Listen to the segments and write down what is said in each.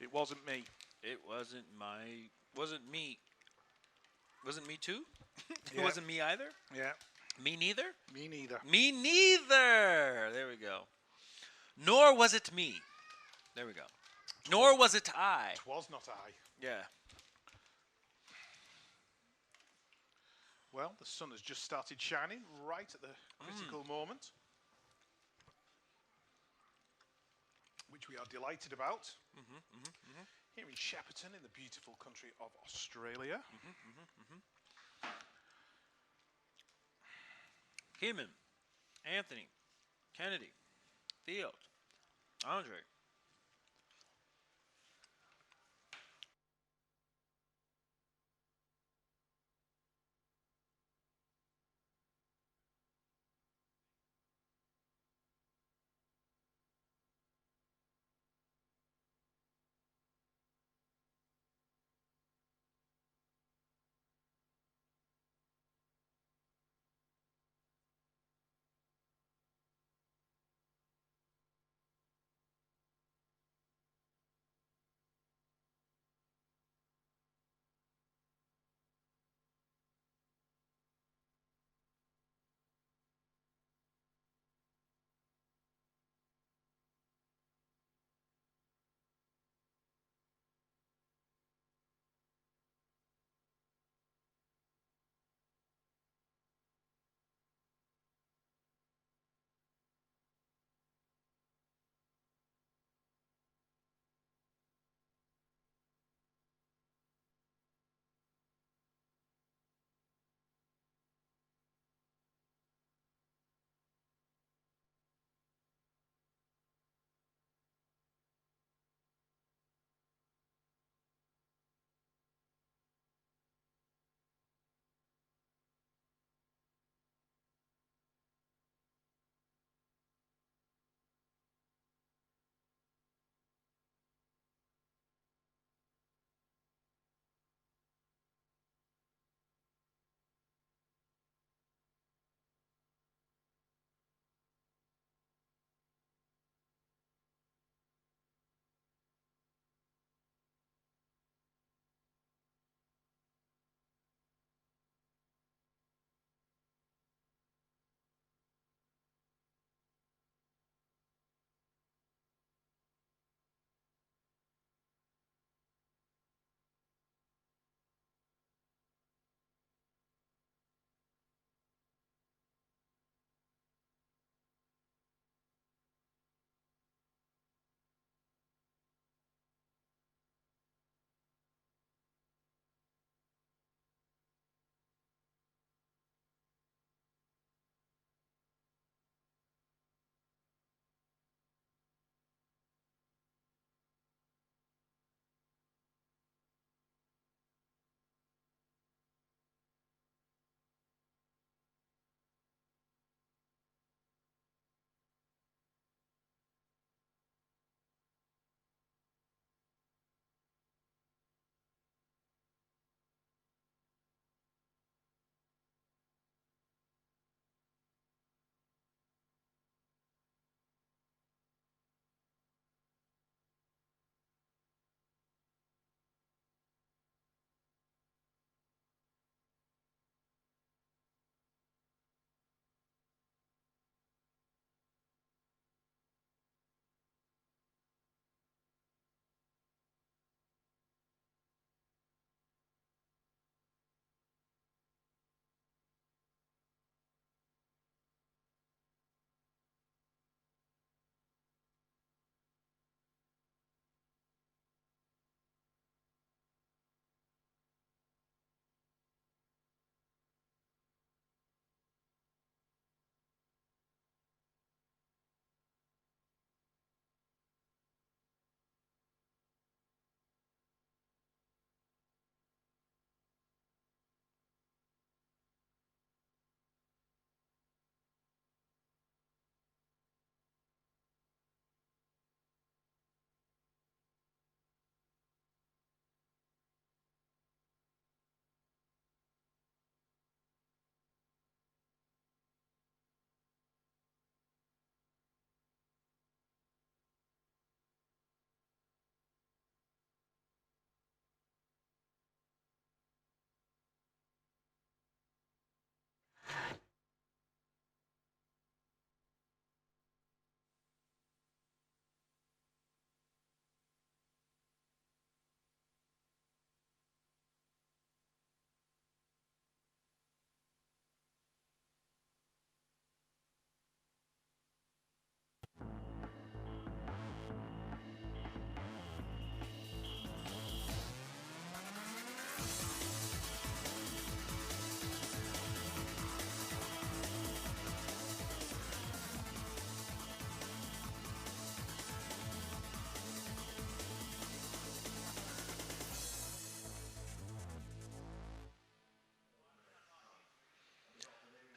it wasn't me. It wasn't my. Wasn't me. Wasn't me too? It Yeah. wasn't me either? Yeah, Me neither? me neither. Me neither! There we go. Nor was it me. There we go. Nor was it I. It was not I. Yeah. Well, the sun has just started shining right at the critical moment, which we are delighted about. Here in Shepparton, in the beautiful country of Australia. Keeman, Anthony, Kennedy, Theo, Andre.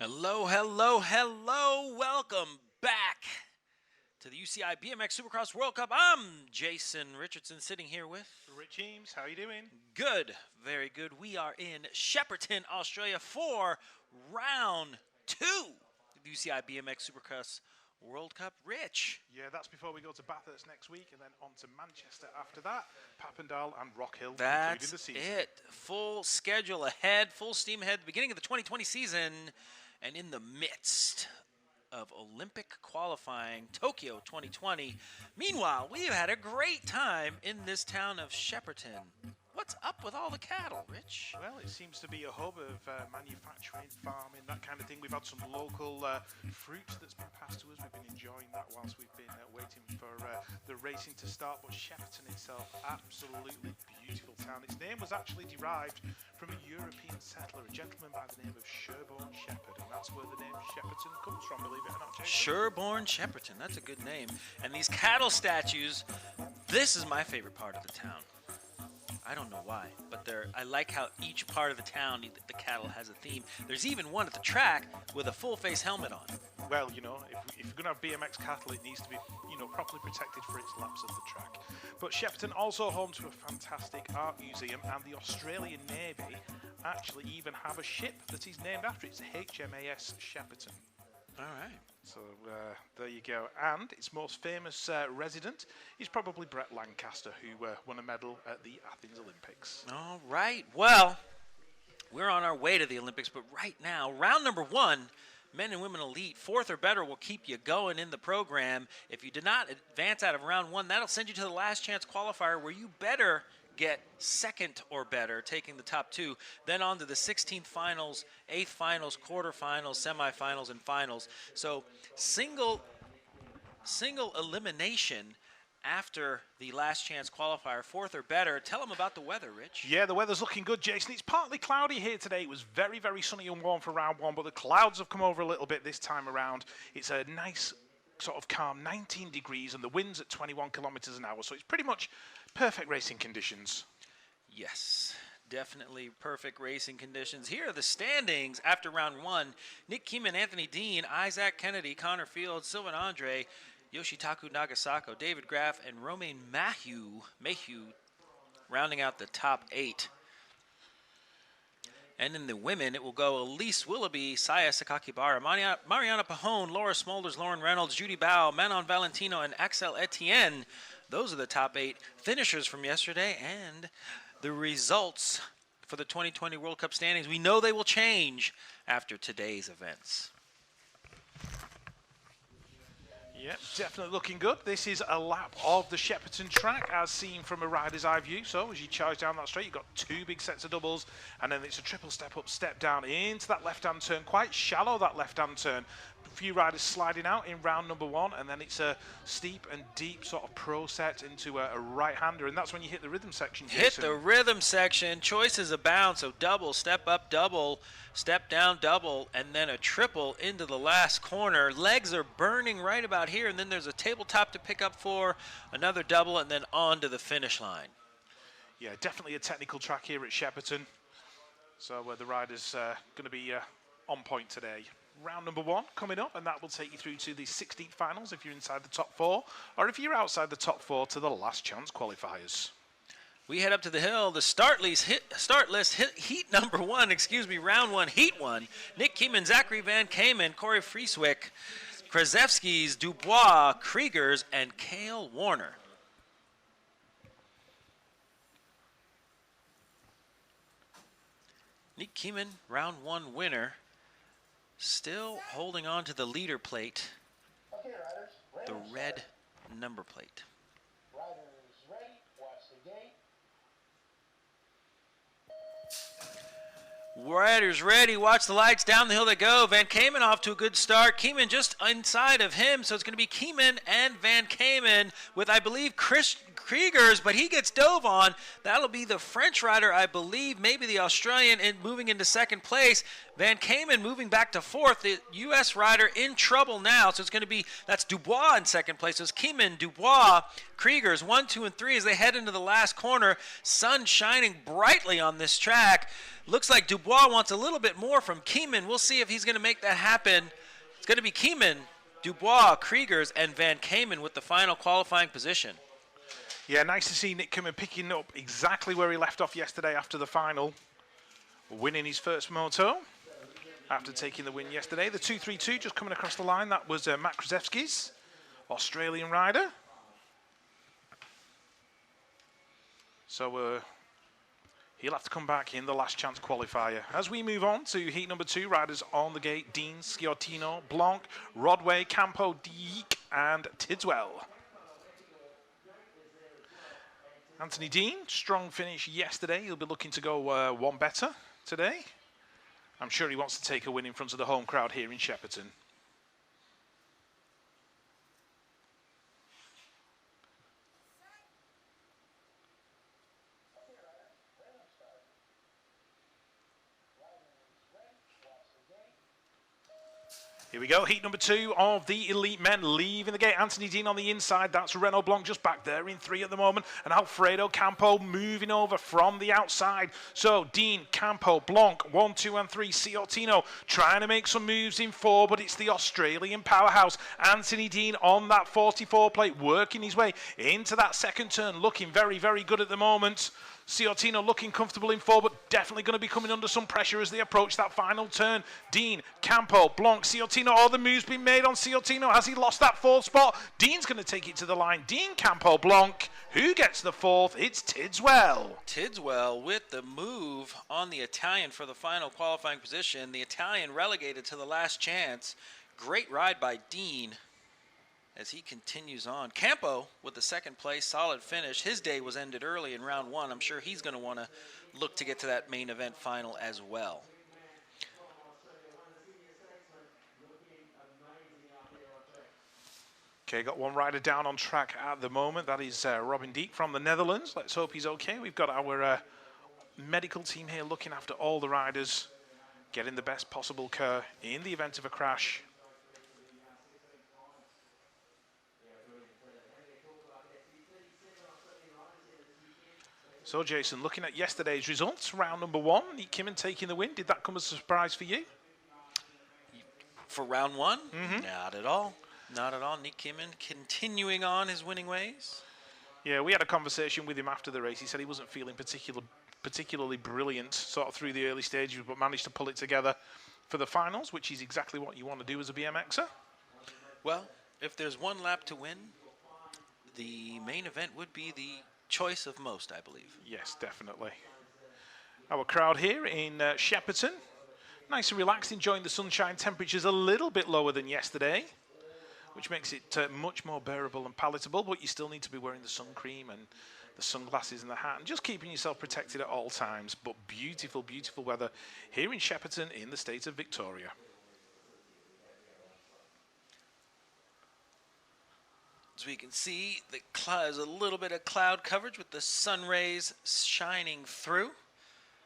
Hello, hello, hello. Welcome back to the UCI BMX Supercross World Cup. I'm Jason Richardson, sitting here with Rich Eames, how are you doing? good, very good. We are in Shepparton, Australia for round 2 of the UCI BMX Supercross World Cup. Rich. Yeah, that's before we go to Bathurst next week and then on to Manchester after that. Papendal and Rock Hill concluding the That's season. it. Full schedule ahead, full steam ahead, the beginning of the 2020 season, and in the midst of Olympic qualifying, Tokyo 2020. Meanwhile, we have had a great time in this town of Shepparton. What's up with all the cattle, Rich? Well, it seems to be a hub of manufacturing, farming, that kind of thing. We've had some local fruit that's been passed to us. We've been enjoying that whilst we've been waiting for the racing to start. But Shepparton itself, absolutely beautiful town. Its name was actually derived from a European settler, a gentleman by the name of Sherborne Shepherd, and that's where the name Shepparton comes from, believe it or not, Jason. Sherborne Shepparton, that's a good name. And these cattle statues, this is my favorite part of the town. I don't know why, but I like how each part of the town, the cattle has a theme. There's even one at the track with a full-face helmet on. Well, you know, if you're going to have BMX cattle, it needs to be, properly protected for its laps of the track. But Shepparton also home to a fantastic art museum, and the Australian Navy actually even have a ship that is named after it. It's HMAS Shepparton. All right. So there you go. And its most famous resident is probably Brett Lancaster, who won a medal at the Athens Olympics. All right. Well, we're on our way to the Olympics, but right now, round number 1, men and women elite, 4th or better will keep you going in the program. If you did not advance out of round 1, that'll send you to the last chance qualifier where you better get 2nd or better, taking the top 2, then on to the 16th finals, 8th finals, quarterfinals, semifinals, and finals. So single elimination after the last chance qualifier, 4th or better. Tell them about the weather, Rich. Yeah, the weather's looking good, Jason. It's partly cloudy here today. It was very, very sunny and warm for round 1, but the clouds have come over a little bit this time around. It's a nice sort of calm 19 degrees and the wind's at 21 kilometers an hour, so it's pretty much perfect racing conditions. Yes, definitely perfect racing conditions. Here are the standings after round 1. Nick Keeman, Anthony Dean, Isaac Kennedy, Connor Fields, Sylvan Andre, Yoshitaku Nagasako, David Graff, and Romain Mayhew rounding out the top 8. And in the women, it will go Elise Willoughby, Saya Sakakibara, Mariana Pahone, Laura Smolders, Lauren Reynolds, Judy Bao, Manon Valentino, and Axel Etienne. Those are the top 8 finishers from yesterday, and the results for the 2020 World Cup standings. We know they will change after today's events. Yep, definitely looking good. This is a lap of the Shepparton track as seen from a rider's eye view. So as you charge down that straight, you've got 2 big sets of doubles, and then it's a triple step up, step down into that left-hand turn. Quite shallow, that left-hand turn. A few riders sliding out in round number 1, and then it's a steep and deep sort of pro set into a right-hander, and that's when you hit the rhythm section, Jason. Hit the rhythm section. Choices abound, so double, step up, double, step down, double, and then a triple into the last corner. Legs are burning right about here, and then there's a tabletop to pick up for another double, and then on to the finish line. Yeah, definitely a technical track here at Shepparton. So the rider's going to be on point today. Round number 1 coming up, and that will take you through to the 16th finals if you're inside the top 4, or if you're outside the top 4 to the last chance qualifiers. We head up to the hill. The start list heat number 1, round 1, heat 1. Nick Keeman, Zachary Van Kamen, Corey Frieswick, Kraszewski's, Dubois, Kriegers, and Cale Warner. Nick Keeman, round 1 winner, still holding on to the leader plate, the red number plate. Riders ready, watch the gate. Riders ready, watch the lights, down the hill they go. Van Kamen off to a good start. Keeman just inside of him, so it's going to be Keeman and Van Kamen with, I believe, Chris Kriegers, but he gets dove on. That'll be the French rider, I believe, maybe the Australian, moving into 2nd place. Van Kamen moving back to 4th. The U.S. rider in trouble now, so it's going to be, that's Dubois in 2nd place. So it's Keeman, Dubois, Kriegers, 1, 2, and 3 as they head into the last corner. Sun shining brightly on this track. Looks like Dubois Dubois wants a little bit more from Keeman. We'll see if he's going to make that happen. It's going to be Keeman, Dubois, Kriegers, and Van Kamen with the final qualifying position. Yeah, nice to see Nick Kimmin picking up exactly where he left off yesterday after the final, winning his first moto after taking the win yesterday. The 232 just coming across the line. That was Matt Krzyzewski's Australian rider. So he'll have to come back in the last chance qualifier. As we move on to heat number 2, riders on the gate: Dean, Sciortino, Blanc, Rodway, Campo, Dieck, and Tidswell. Anthony Dean, strong finish yesterday. He'll be looking to go one better today. I'm sure he wants to take a win in front of the home crowd here in Shepparton. Here we go, heat number 2 of the elite men leaving the gate. Anthony Dean on the inside, that's Renault Blanc just back there in 3 at the moment. And Alfredo Campo moving over from the outside. So Dean, Campo, Blanc, 1, 2 and 3. Sciortino trying to make some moves in 4, but it's the Australian powerhouse. Anthony Dean on that 44 plate, working his way into that second turn, looking very, very good at the moment. Sciortino looking comfortable in 4, but definitely going to be coming under some pressure as they approach that final turn. Dean, Campo, Blanc, Sciortino. All the moves been made on Sciortino. Has he lost that 4th spot? Dean's going to take it to the line. Dean, Campo, Blanc. Who gets the 4th? It's Tidswell. Tidswell with the move on the Italian for the final qualifying position. The Italian relegated to the last chance. Great ride by Dean as he continues on. Campo with the 2nd place, solid finish. His day was ended early in round 1. I'm sure he's going to want to look to get to that main event final as well. Okay, got one rider down on track at the moment. That is Robin Dieck from the Netherlands. Let's hope he's okay. We've got our medical team here looking after all the riders, getting the best possible care in the event of a crash. So, Jason, looking at yesterday's results, round number 1, Nick Kimmin taking the win. Did that come as a surprise for you? For round 1? Not at all. Not at all. Nick Kimmin continuing on his winning ways. Yeah, we had a conversation with him after the race. He said he wasn't feeling particularly brilliant sort of through the early stages, but managed to pull it together for the finals, which is exactly what you want to do as a BMXer. Well, if there's one lap to win, the main event would be the choice of most, I believe. Yes, definitely. Our crowd here in Shepparton, nice and relaxed, enjoying the sunshine. Temperatures a little bit lower than yesterday, which makes it much more bearable and palatable, but you still need to be wearing the sun cream and the sunglasses and the hat and just keeping yourself protected at all times. But beautiful, beautiful weather here in Shepparton in the state of Victoria. As we can see, there's a little bit of cloud coverage with the sun rays shining through.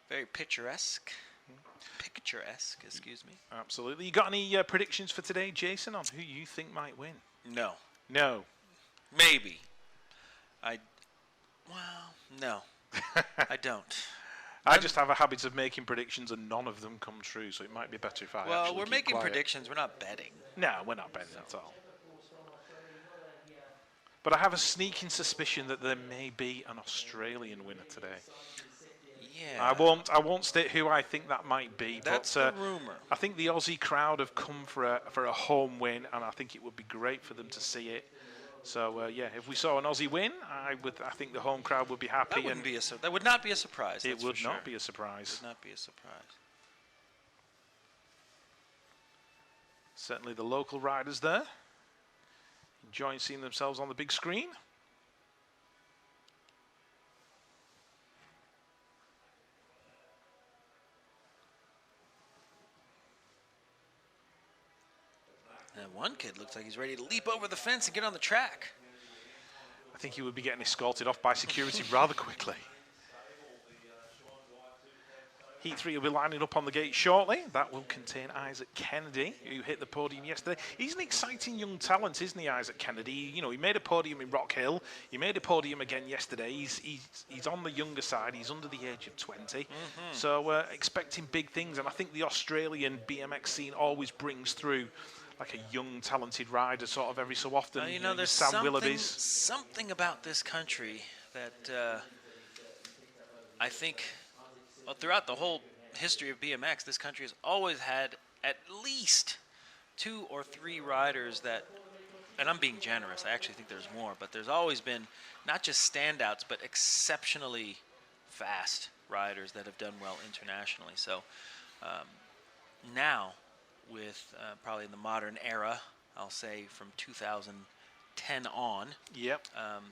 Very picturesque. Picturesque, excuse me. Absolutely. You got any predictions for today, Jason, on who you think might win? No. No. Maybe. No. I don't. I just have a habit of making predictions and none of them come true, so it might be better if I Well, actually we're keep making quiet. predictions. We're not betting. No, we're not betting at all. But I have a sneaking suspicion that there may be an Australian winner today. Yeah. I won't state who I think that might be. That's but, the rumor. I think the Aussie crowd have come for a home win, and I think it would be great for them to see it. So yeah, if we saw an Aussie win, I think the home crowd would be happy. That would not be a surprise. It would sure. not be a surprise. It would not be a surprise. Certainly the local riders there, enjoying seeing themselves on the big screen. And one kid looks like he's ready to leap over the fence and get on the track. I think he would be getting escorted off by security rather quickly. Heat 3 will be lining up on the gate shortly. That will contain Isaac Kennedy, who hit the podium yesterday. He's an exciting young talent, isn't he, Isaac Kennedy? You know, he made a podium in Rock Hill. He made a podium again yesterday. He's on the younger side. He's under the age of 20. So expecting big things. And I think the Australian BMX scene always brings through like a young, talented rider sort of every so often. You know, there's Sam Willoughby's. something about this country that I think throughout the whole history of BMX, this country has always had at least 2 or 3 riders that, and I'm being generous, I actually think there's more, but there's always been not just standouts, but exceptionally fast riders that have done well internationally. So now, with probably in the modern era, I'll say from 2010 on, Yep.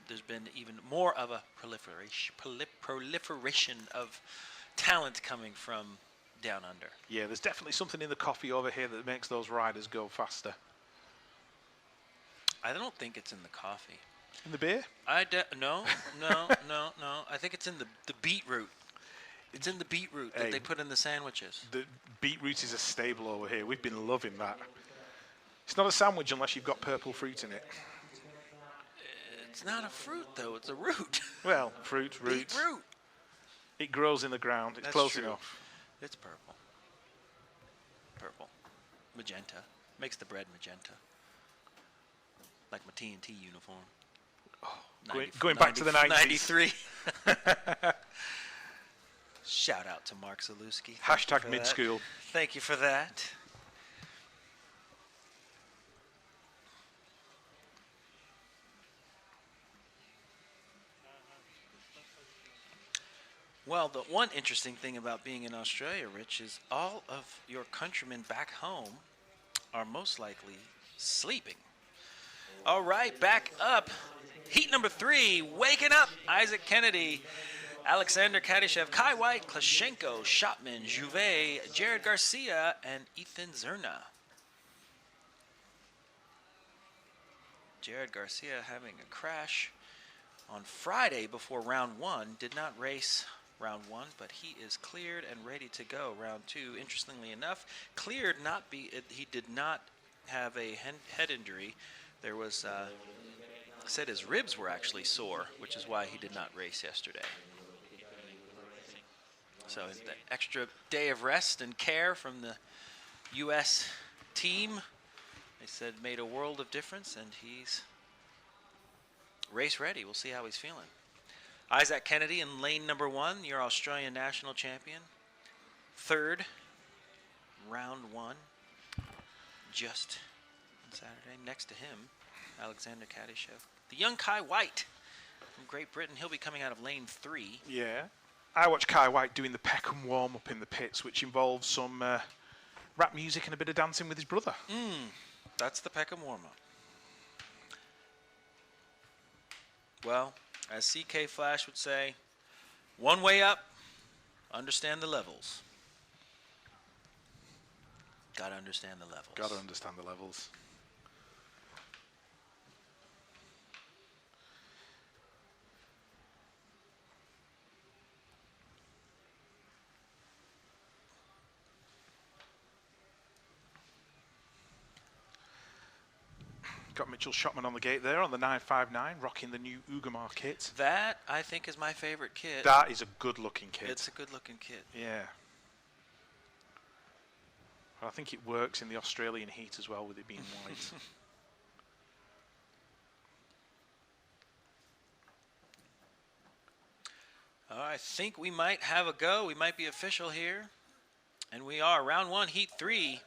there's been even more of a proliferation of talent coming from down under. Yeah, there's definitely something in the coffee over here that makes those riders go faster. I don't think it's in the coffee. In the beer? No. I think it's in the beetroot. It's in the beetroot that they put in the sandwiches. The beetroot is a staple over here. We've been loving that. It's not a sandwich unless you've got purple fruit in it. It's not a fruit, though. It's a root. Well, fruit, root. Beetroot. It grows in the ground. It's That's close true. enough. It's purple. Purple. Magenta. Makes the bread magenta. Like my T&T uniform. Going back to the 90s. 93. Shout out to Mark Zalewski. Hashtag mid-school. Thank you for that. Well, the one interesting thing about being in Australia, Rich, is all of your countrymen back home are most likely sleeping. All right, back up. Heat number 3, waking up. Isaac Kennedy, Alexander Kadyshev, Kai White, Klashenko, Shopman, Jouvet, Jared Garcia, and Ethan Zerna. Jared Garcia having a crash on Friday before round 1. Did not race round 1, but he is cleared and ready to go. Round 2, interestingly enough, cleared he did not have a head injury. There was said his ribs were actually sore, which is why he did not race yesterday. So the extra day of rest and care from the US team, they said, made a world of difference, and he's race ready. We'll see how he's feeling. Isaac Kennedy in lane number 1, your Australian national champion. 3rd, round 1, just on Saturday. Next to him, Alexander Kadyshev. The young Kai White from Great Britain. He'll be coming out of lane 3. Yeah. I watched Kai White doing the Peckham warm-up in the pits, which involves some rap music and a bit of dancing with his brother. That's the Peckham warm-up. Well, as CK Flash would say, one way up, understand the levels. Gotta understand the levels. Gotta understand the levels. Got Mitchell Shopman on the gate there on the 959, rocking the new Ugamar kit. That, I think, is my favorite kit. That is a good-looking kit. It's a good-looking kit. Yeah. Well, I think it works in the Australian heat as well, with it being white. I think we might have a go. We might be official here. And we are. Round 1, heat 3.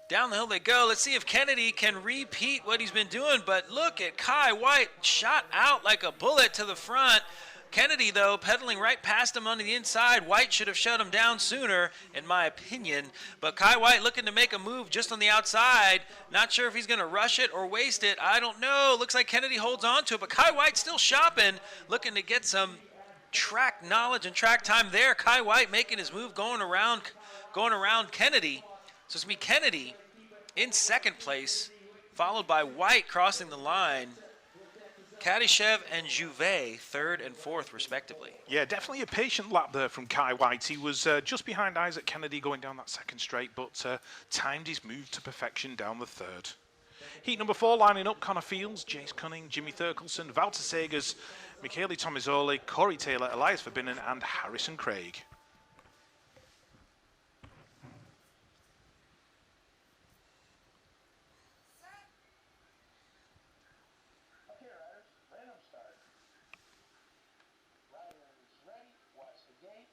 Down the hill they go. Let's see if Kennedy can repeat what he's been doing. But look at Kai White, shot out like a bullet to the front. Kennedy, though, pedaling right past him on the inside. White should have shut him down sooner, in my opinion. But Kai White looking to make a move just on the outside. Not sure if he's going to rush it or waste it. I don't know. Looks like Kennedy holds on to it. But Kai White still shopping, looking to get some track knowledge and track time there. Kai White making his move, going around Kennedy. So it's going to be Kennedy in second place followed by White crossing the line. Kadyshev and Juvet, third and fourth, respectively. Yeah, definitely a patient lap there from Kai White. He was just behind Isaac Kennedy going down that second straight, but timed his move to perfection down the third. Heat number 4 lining up: Connor Fields, Jace Cunning, Jimmy Thurkelson, Walter Segers, Michele Tomizoli, Corey Taylor, Elias Verbinnen, and Harrison Craig. Okay, riders, random start. Riders ready, watch the gate.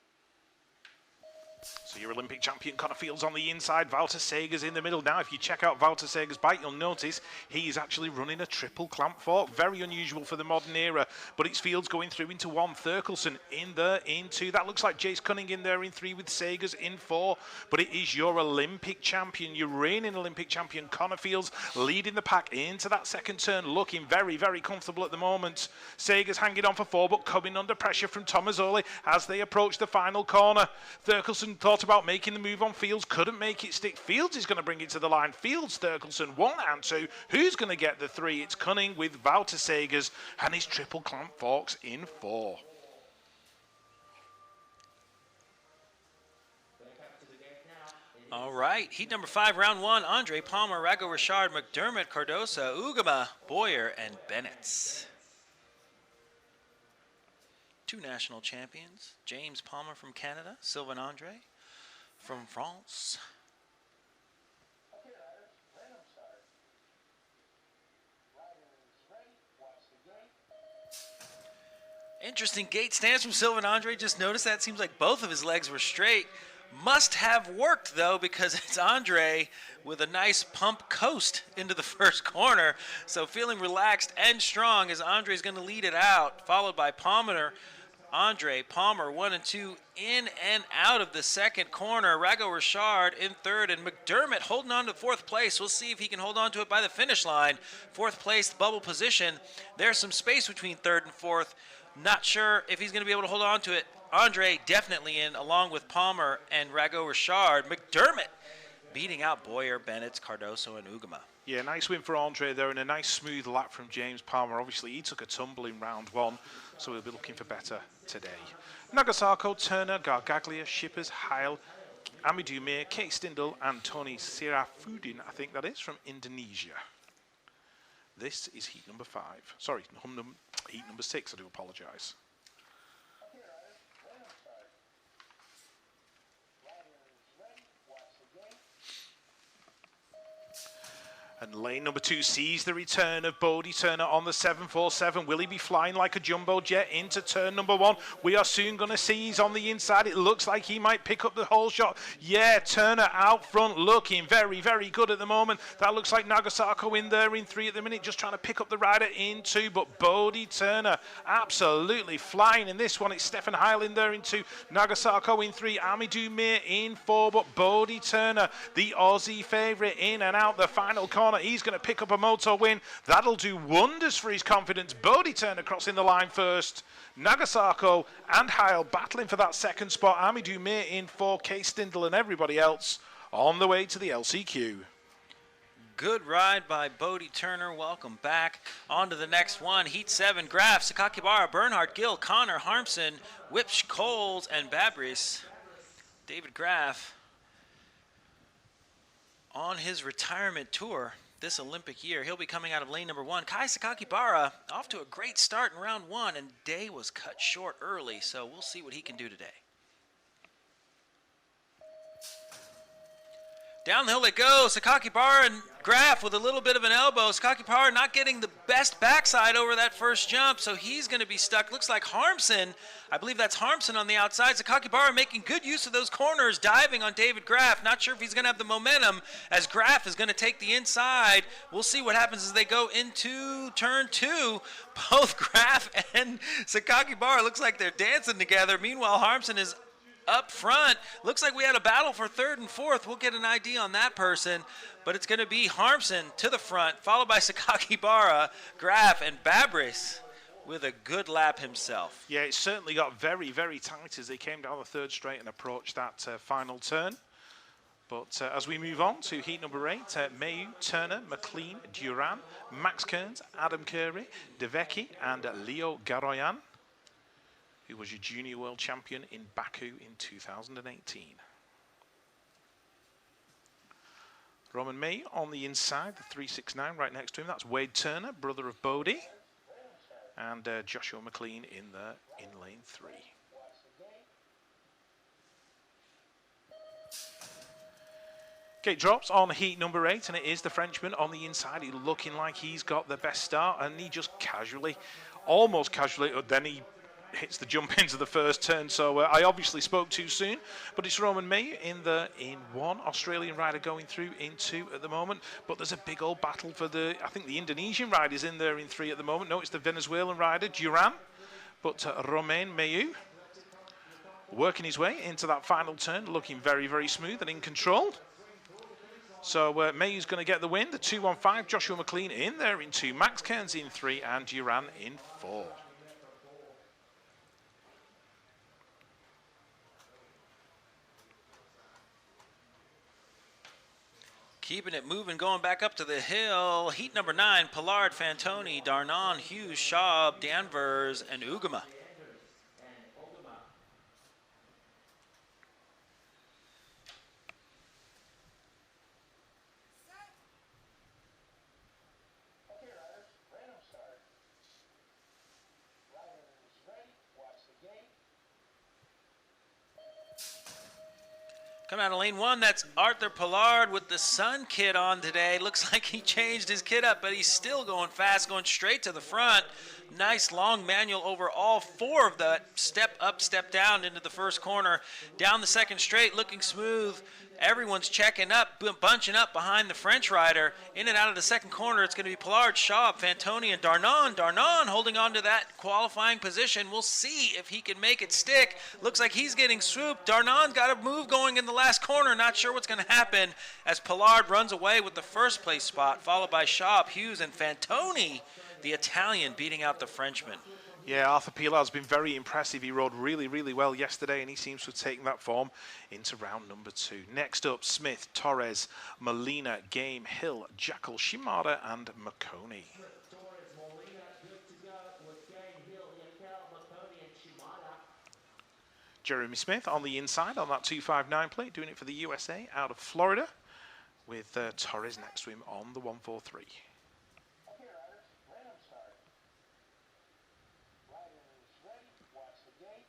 So your Olympic champion Connor Fields on the inside, Walter Segers in the middle. Now, if you check out Walter Segers' bike, you'll notice he's actually running a triple clamp fork. Very unusual for the modern era, but it's Fields going through into 1, Thurkelson in there in 2. That looks like Jace Cunning in there in 3 with Segers in 4, but it is your Olympic champion, your reigning Olympic champion, Connor Fields, leading the pack into that second turn, looking very, very comfortable at the moment. Segers hanging on for 4, but coming under pressure from Tomizoli as they approach the final corner. Thurkelson thought about making the move on Fields, couldn't make it stick. Fields is going to bring it to the line. Fields, Thurkelson, 1 and 2. Who's going to get the 3? It's Cunning with Walter Segers and his triple clamp forks in 4. All right, heat number 5, round 1. Andre Palmer, Rago Richard, McDermott, Cardosa, Ugama, Boyer, and Bennett. 2 national champions, James Palmer from Canada, Sylvain Andre from France. Okay, riders, random start. Riders ready, watch the gate. Interesting gate stance from Sylvain Andre. Just noticed that. Seems like both of his legs were straight. Must have worked, though, because it's Andre with a nice pump coast into the first corner. So feeling relaxed and strong as Andre's going to lead it out, followed by Palmer. Andre Palmer 1 and 2 in and out of the second corner. Rago Richard in third, and McDermott holding on to 4th place. We'll see if he can hold on to it by the finish line. 4th place, bubble position. There's some space between 3rd and 4th. Not sure if he's going to be able to hold on to it. Andre definitely in, along with Palmer and Rago Richard. McDermott beating out Boyer, Bennett, Cardoso, and Ugama. Yeah, nice win for Andre there, and a nice smooth lap from James Palmer. Obviously, he took a tumble in round 1, so he'll be looking for better today. Nagasako, Turner, Gargaglia, Shippers, Heil, Amidou Mir, Kate Stindl, and Tony Sirafudin, I think that is, from Indonesia. This is heat number 5. Sorry, heat number 6, I do apologise. Okay, riders, random start. Riders ready, watch the gate. And lane number 2 sees the return of Bodie Turner on the 747. Will he be flying like a jumbo jet into turn number 1? We are soon going to see he's on the inside. It looks like he might pick up the whole shot. Yeah, Turner out front looking very, very good at the moment. That looks like Nagasako in there in 3 at the minute, just trying to pick up the rider in 2. But Bodie Turner absolutely flying in this one. It's Stefan Heil in there in 2. Nagasako in 3. Amidou Mir in 4. But Bodie Turner, the Aussie favourite, in and out the final corner. He's going to pick up a moto win. That'll do wonders for his confidence. Bodie Turner crossing the line first. Nagasako and Heil battling for that second spot. Amidou Mir in 4. Case Stindl and everybody else on the way to the LCQ. Good ride by Bodie Turner. Welcome back. On to the next one. Heat 7. Graf, Sakakibara, Bernhard, Gill, Connor, Harmson, Whipsch, Coles, and Babris. David Graf on his retirement tour this Olympic year. He'll be coming out of lane number 1. Kai Sakakibara off to a great start in round 1, and day was cut short early, so we'll see what he can do today. Down the hill they go. Sakakibara and Graf with a little bit of an elbow. Sakakibara not getting the best backside over that first jump, so he's going to be stuck. Looks like Harmson, I believe that's Harmson on the outside. Sakakibara making good use of those corners, diving on David Graf. Not sure if he's going to have the momentum as Graf is going to take the inside. We'll see what happens as they go into turn 2. Both Graf and Sakakibara looks like they're dancing together. Meanwhile, Harmson is up front. Looks like we had a battle for 3rd and 4th. We'll get an ID on that person, but it's going to be Harmson to the front, followed by Sakakibara, Graf, and Babris with a good lap himself. Yeah, it certainly got very, very tight as they came down the 3rd straight and approached that final turn. But as we move on to heat number 8, Mayu, Turner, McLean, Duran, Max Kearns, Adam Curry, Devecki, and Leo Garoyan, who was your junior world champion in Baku in 2018. Roman Mayu on the inside, the 369 right next to him. That's Wade Turner, brother of Bodie, and Joshua McLean in lane 3. Gate drops on heat number 8, and it is the Frenchman on the inside. He's looking like he's got the best start, and he just casually, almost casually, then he hits the jump into the first turn. So I obviously spoke too soon, but it's Roman Mayu in 1, Australian rider going through in 2 at the moment. But there's a big old battle for I think the Indonesian rider's in there in 3 at the moment. No, it's the Venezuelan rider, Duran. But Romain Mayu working his way into that final turn, looking very, very smooth and in control. So Mayu's going to get the win. The 215, Joshua McLean in there in 2, Max Kearns in 3, and Duran in 4. Keeping it moving, going back up to the hill. Heat number 9, Pollard, Fantoni, Darnan, Hughes, Schaub, Danvers, and Ugama. Okay, riders, random start. Riders ready, watch the gate. Coming out of lane 1, that's Arthur Pollard with the Sun kit on today. Looks like he changed his kit up, but he's still going fast, going straight to the front. Nice long manual over all 4 of the step up, step down into the first corner. Down the second straight, looking smooth. Everyone's checking up, bunching up behind the French rider. In and out of the second corner, it's going to be Pollard, Schaub, Fantoni, and Darnan. Darnan holding on to that qualifying position. We'll see if he can make it stick. Looks like he's getting swooped. Darnan got a move going in the last corner. Not sure what's going to happen as Pollard runs away with the first place spot, followed by Schaub, Hughes, and Fantoni, the Italian, beating out the Frenchman. Yeah, Arthur Pilar's been very impressive. He rode really, really well yesterday, and he seems to have taken that form into round number 2. Next up, Smith, Torres, Molina, Game, Hill, Jackal, Shimada, and McConey. Jeremy Smith on the inside on that 259 plate, doing it for the USA out of Florida, with Torres next to him on the 143. Okay, riders, random start. Riders ready, watch the gate.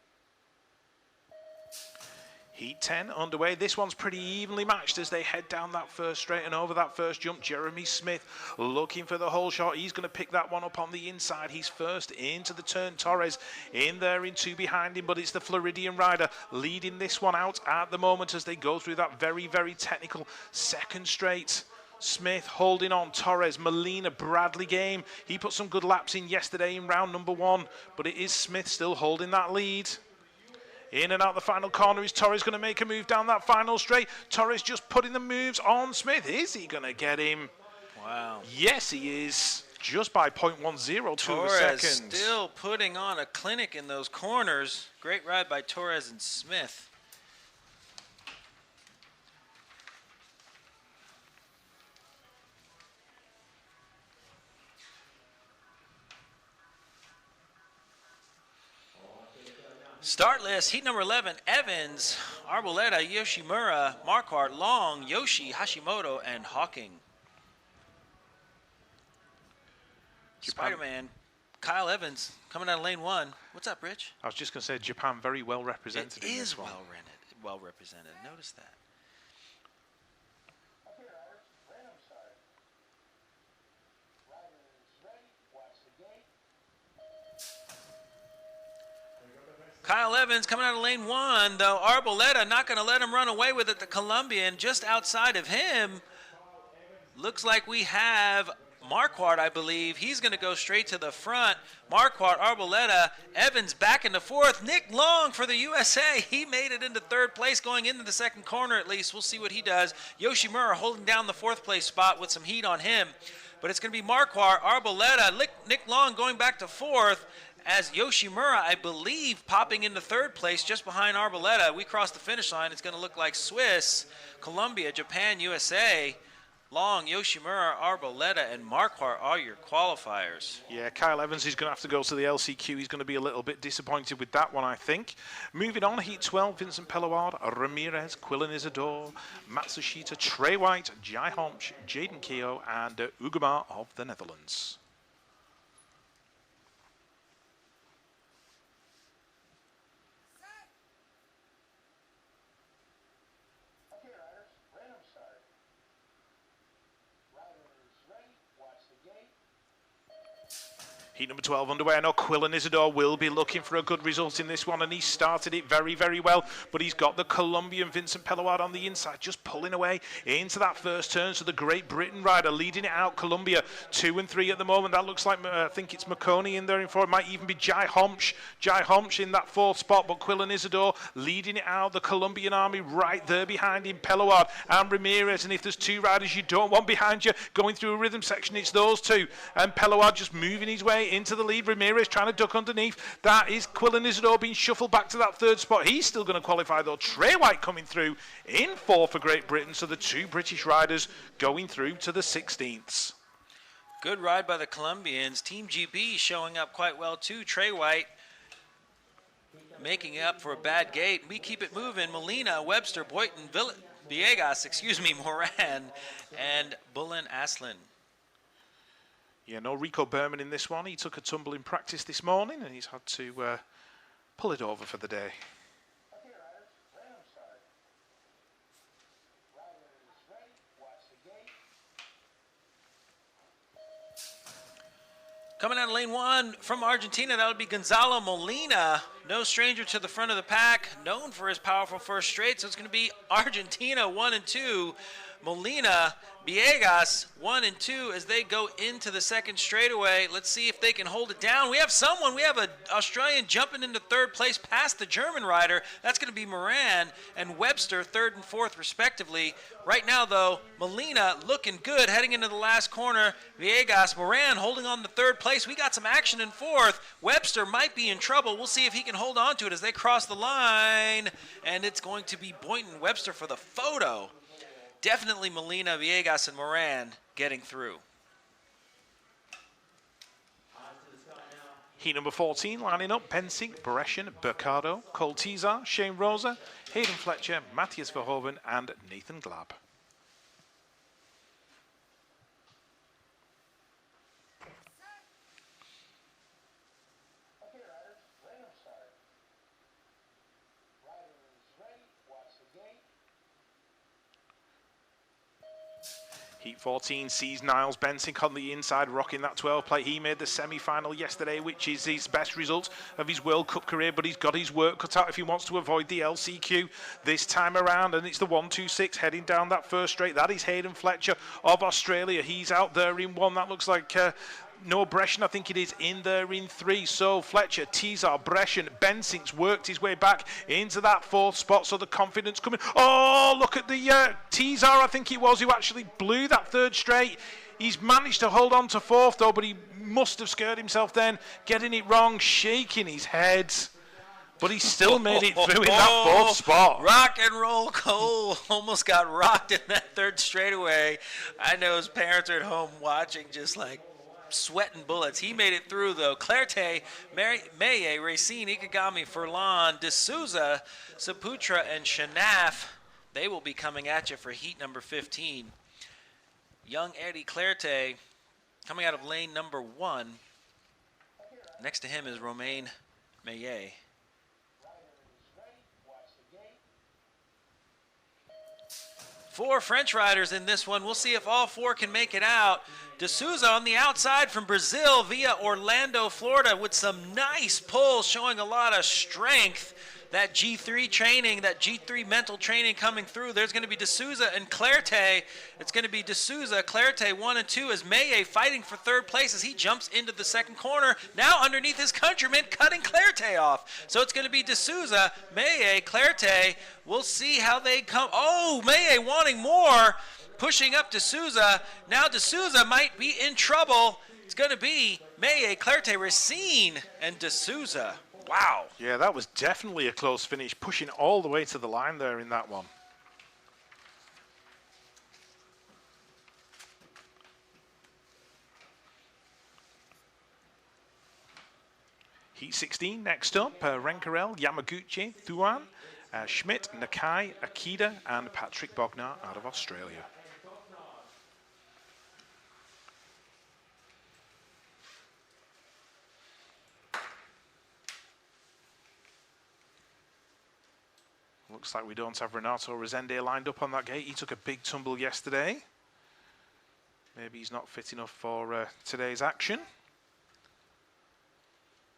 Heat 10 underway. This one's pretty evenly matched as they head down that first straight and over that first jump. Jeremy Smith looking for the whole shot. He's going to pick that one up on the inside. He's first into the turn. Torres in there in 2 behind him, but it's the Floridian rider leading this one out at the moment as they go through that very, very technical second straight. Smith holding on, Torres, Molina, Bradley Game. He put some good laps in yesterday in round number 1, but it is Smith still holding that lead. In and out the final corner. Is Torres going to make a move down that final straight? Torres just putting the moves on Smith. Is he going to get him? Wow. Yes, he is. Just by 0.10 Torres seconds. still putting on a clinic in those corners. Great ride by Torres and Smith. Start list, heat number 11, Evans, Arboleda, Yoshimura, Marquardt, Long, Yoshi, Hashimoto, and Hawking. Spider-Man, Kyle Evans, coming out of lane 1. What's up, Rich? I was just going to say, Japan very well represented in It this is one. well represented. Notice that. Okay, riders, random start. Riders ready, watch the gate. Kyle Evans coming out of lane 1, though Arboleda not going to let him run away with it. The Colombian just outside of him. Looks like we have Marquardt, I believe. He's going to go straight to the front. Marquardt, Arboleda, Evans back into 4th. Nick Long for the USA. He made it into 3rd place going into the second corner at least. We'll see what he does. Yoshimura holding down the 4th place spot with some heat on him. But it's going to be Marquardt, Arboleda, Nick Long going back to 4th. as Yoshimura, I believe, popping into third place just behind Arboleta. We cross the finish line. It's going to look like Swiss, Colombia, Japan, USA. Long, Yoshimura, Arboleta, and Marquardt are your qualifiers. Yeah, Kyle Evans is going to have to go to the LCQ. He's going to be a little bit disappointed with that one, I think. Moving on, Heat 12, Vincent Pelaward, Ramirez, Quillen Isidore, Matsushita, Trey White, Jai Homch, Jaden Keogh, and Ugama of the Netherlands. Okay, riders, random start. Riders ready, watch the gate. Heat number 12 underway. I know Quillen Isidore will be looking for a good result in this one, and he started it very, very well. But he's got the Colombian Vincent Pelaward on the inside, just pulling away into that first turn. So the Great Britain rider leading it out. Colombia 2 and 3 at the moment. That looks like, I think it's McConey in there in four. It might even be Jai Homch in that fourth spot. But Quillen Isidore leading it out. The Colombian army right there behind him. Pelaward and Ramirez. And if there's two riders you don't want behind you going through a rhythm section, it's those two. And Pelaward just moving his way into the lead. Ramirez trying to duck underneath. That is Quillen Isidore being shuffled back to that third spot. He's still going to qualify though. Trey White coming through in 4 for Great Britain. So the 2 British riders going through to the 16ths. Good ride by the Colombians. Team GB showing up quite well too. Trey White making up for a bad gate. We keep it moving. Molina, Webster, Boynton, Villegas, Moran, and Bullen Aslan. Yeah, no Rico Berman in this one. He took a tumble in practice this morning and he's had to pull it over for the day. Okay, riders, random start. Riders ready, watch the gate. Coming out of lane 1 from Argentina, that would be Gonzalo Molina. No stranger to the front of the pack, known for his powerful first straight. So it's going to be Argentina 1 and 2. Molina, Villegas 1 and 2 as they go into the second straightaway. Let's see if they can hold it down. We have an Australian jumping into third place past the German rider. That's going to be Moran and Webster 3rd and 4th respectively. Right now though, Molina looking good heading into the last corner. Villegas, Moran holding on to 3rd place. We got some action in 4th. Webster might be in trouble. We'll see if he can hold on to it as they cross the line. And it's going to be Boynton Webster for the photo. Definitely Molina, Villegas, and Moran getting through. Heat number 14 lining up. Pensink, Brescian, Burcardo, Cole Tizar, Shane Rosa, Hayden Fletcher, Matthias Verhoeven, and Nathan Glab. Okay, riders, random start. Riders ready, watch the gate. Heat 14 sees Niles Bensink on the inside rocking that 12 plate. He made the semi-final yesterday, which is his best result of his World Cup career, but he's got his work cut out if he wants to avoid the LCQ this time around. And it's the 1-2-6 heading down that first straight. That is Hayden Fletcher of Australia. He's out there in 1. That looks like Noah Brescian, I think it is, in there in 3. So Fletcher, Tizar, Brescian, Bensink's worked his way back into that 4th spot. So the confidence coming. Oh, look at the Tizar, I think it was, who actually blew that 3rd straight. He's managed to hold on to 4th though, but he must have scared himself then, getting it wrong, shaking his head. But he still made it through in that 4th spot. Rock and roll Cole almost got rocked in that 3rd straightaway. I know his parents are at home watching, just like sweating bullets. He made it through though. Clarté, Maye, Racine, Ikegami, Furlan, D'Souza, Saputra, and Shanaf. They will be coming at you for heat number 15. Young Eddie Clarté coming out of lane number 1. Next to him is Romain Maye. Four French riders in this one. We'll see if all 4 can make it out. D'Souza on the outside from Brazil via Orlando, Florida with some nice pulls, showing a lot of strength. That G3 training, that G3 mental training coming through. There's going to be D'Souza and Clarté. It's going to be D'Souza, Clarté 1 and 2 as Maye fighting for 3rd place as he jumps into the 2nd corner. Now underneath his countryman, cutting Clarté off. So it's going to be D'Souza, Maye, Clarté. We'll see how they come. Oh, Maye wanting more, pushing up D'Souza. Now D'Souza might be in trouble. It's going to be Maye, Clarté, Racine, and D'Souza. Wow. Yeah, that was definitely a close finish, pushing all the way to the line there in that one. Heat 16 next up, Renkarel, Yamaguchi, Thuan, Schmidt, Nakai, Akida, and Patrick Bognar out of Australia. Looks like we don't have Renato Rezende lined up on that gate. He took a big tumble yesterday. Maybe he's not fit enough for today's action.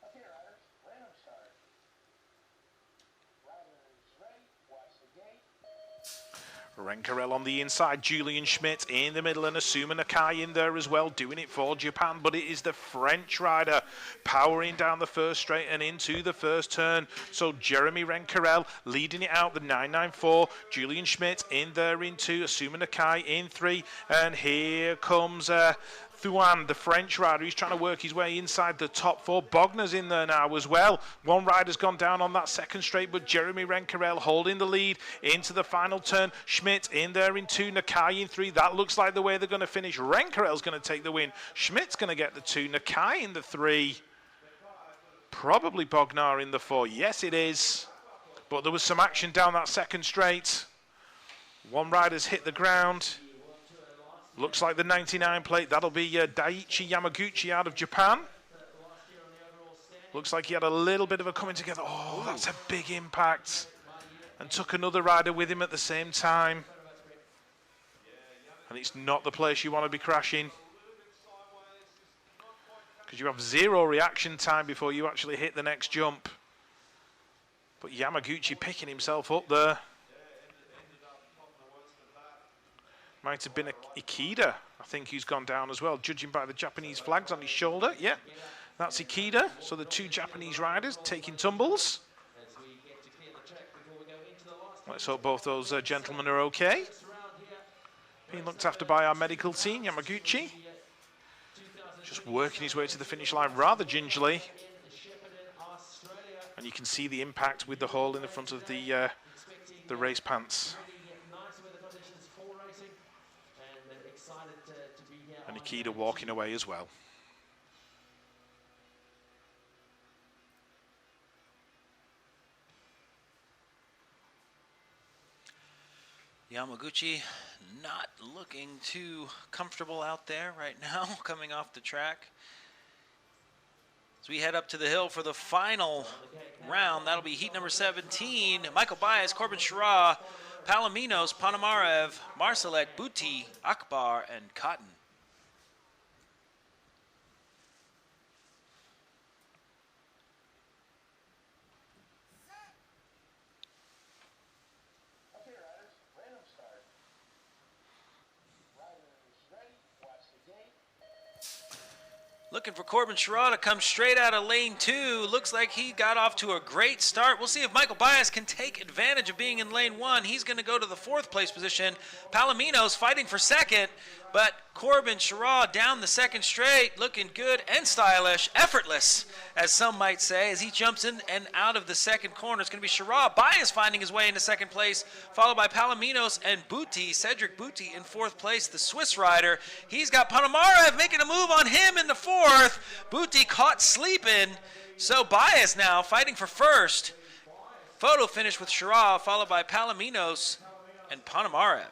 Okay, riders, random start. Riders ready, watch the gate. Renkarel on the inside, Julian Schmidt in the middle, and Asuma Nakai in there as well, doing it for Japan, but it is the French rider powering down the first straight and into the first turn. So Jeremy Renkarel leading it out, the 994, Julian Schmidt in there in 2, Asuma Nakai in 3, and here comes Thuan, the French rider. He's trying to work his way inside the top 4. Bogner's in there now as well. One rider's gone down on that second straight, but Jeremy Renkarel holding the lead into the final turn. Schmidt in there in 2, Nakai in 3. That looks like the way they're going to finish. Renkarel's going to take the win. Schmidt's going to get the 2, Nakai in the 3. Probably Bognar in the 4. Yes, it is. But there was some action down that second straight. One rider's hit the ground. Looks like the 99 plate, that'll be Daiichi Yamaguchi out of Japan. Looks like he had a little bit of a coming together. Oh, that's a big impact. And took another rider with him at the same time. And it's not the place you want to be crashing. Because you have 0 reaction time before you actually hit the next jump. But Yamaguchi picking himself up there. Might have been Ikeda, I think, who's gone down as well, judging by the Japanese flags on his shoulder. Yeah, that's Ikeda. So the 2 Japanese riders taking tumbles. Let's hope both those gentlemen are okay. Being looked after by our medical team, Yamaguchi. Just working his way to the finish line rather gingerly. And you can see the impact with the hole in the front of the race pants. And Ikeda walking away as well. Yamaguchi not looking too comfortable out there right now, coming off the track. As we head up to the hill for the final round, that'll be heat number 17. Michael Bias, Corbin Shara, Palominos, Ponomarev, Marsalek, Buti, Akbar, and Cotton. Okay, riders, random start. Riders ready, watch the gate. Looking for Corbin Shara to come straight out of lane 2. Looks like he got off to a great start. We'll see if Michael Bias can take advantage of being in lane 1. He's going to go to the 4th place position. Palominos fighting for 2nd, but Corbin Shara down the 2nd straight, looking good and stylish, effortless, as some might say, as he jumps in and out of the 2nd corner. It's going to be Shara. Bias finding his way into 2nd place, followed by Palominos and Buti. Cedric Buti in 4th place, the Swiss rider. He's got Ponomarev making a move on him in the 4th. Buti caught sleeping, so Bias now fighting for 1st. Photo finish with Shara, followed by Palominos and Ponomarev.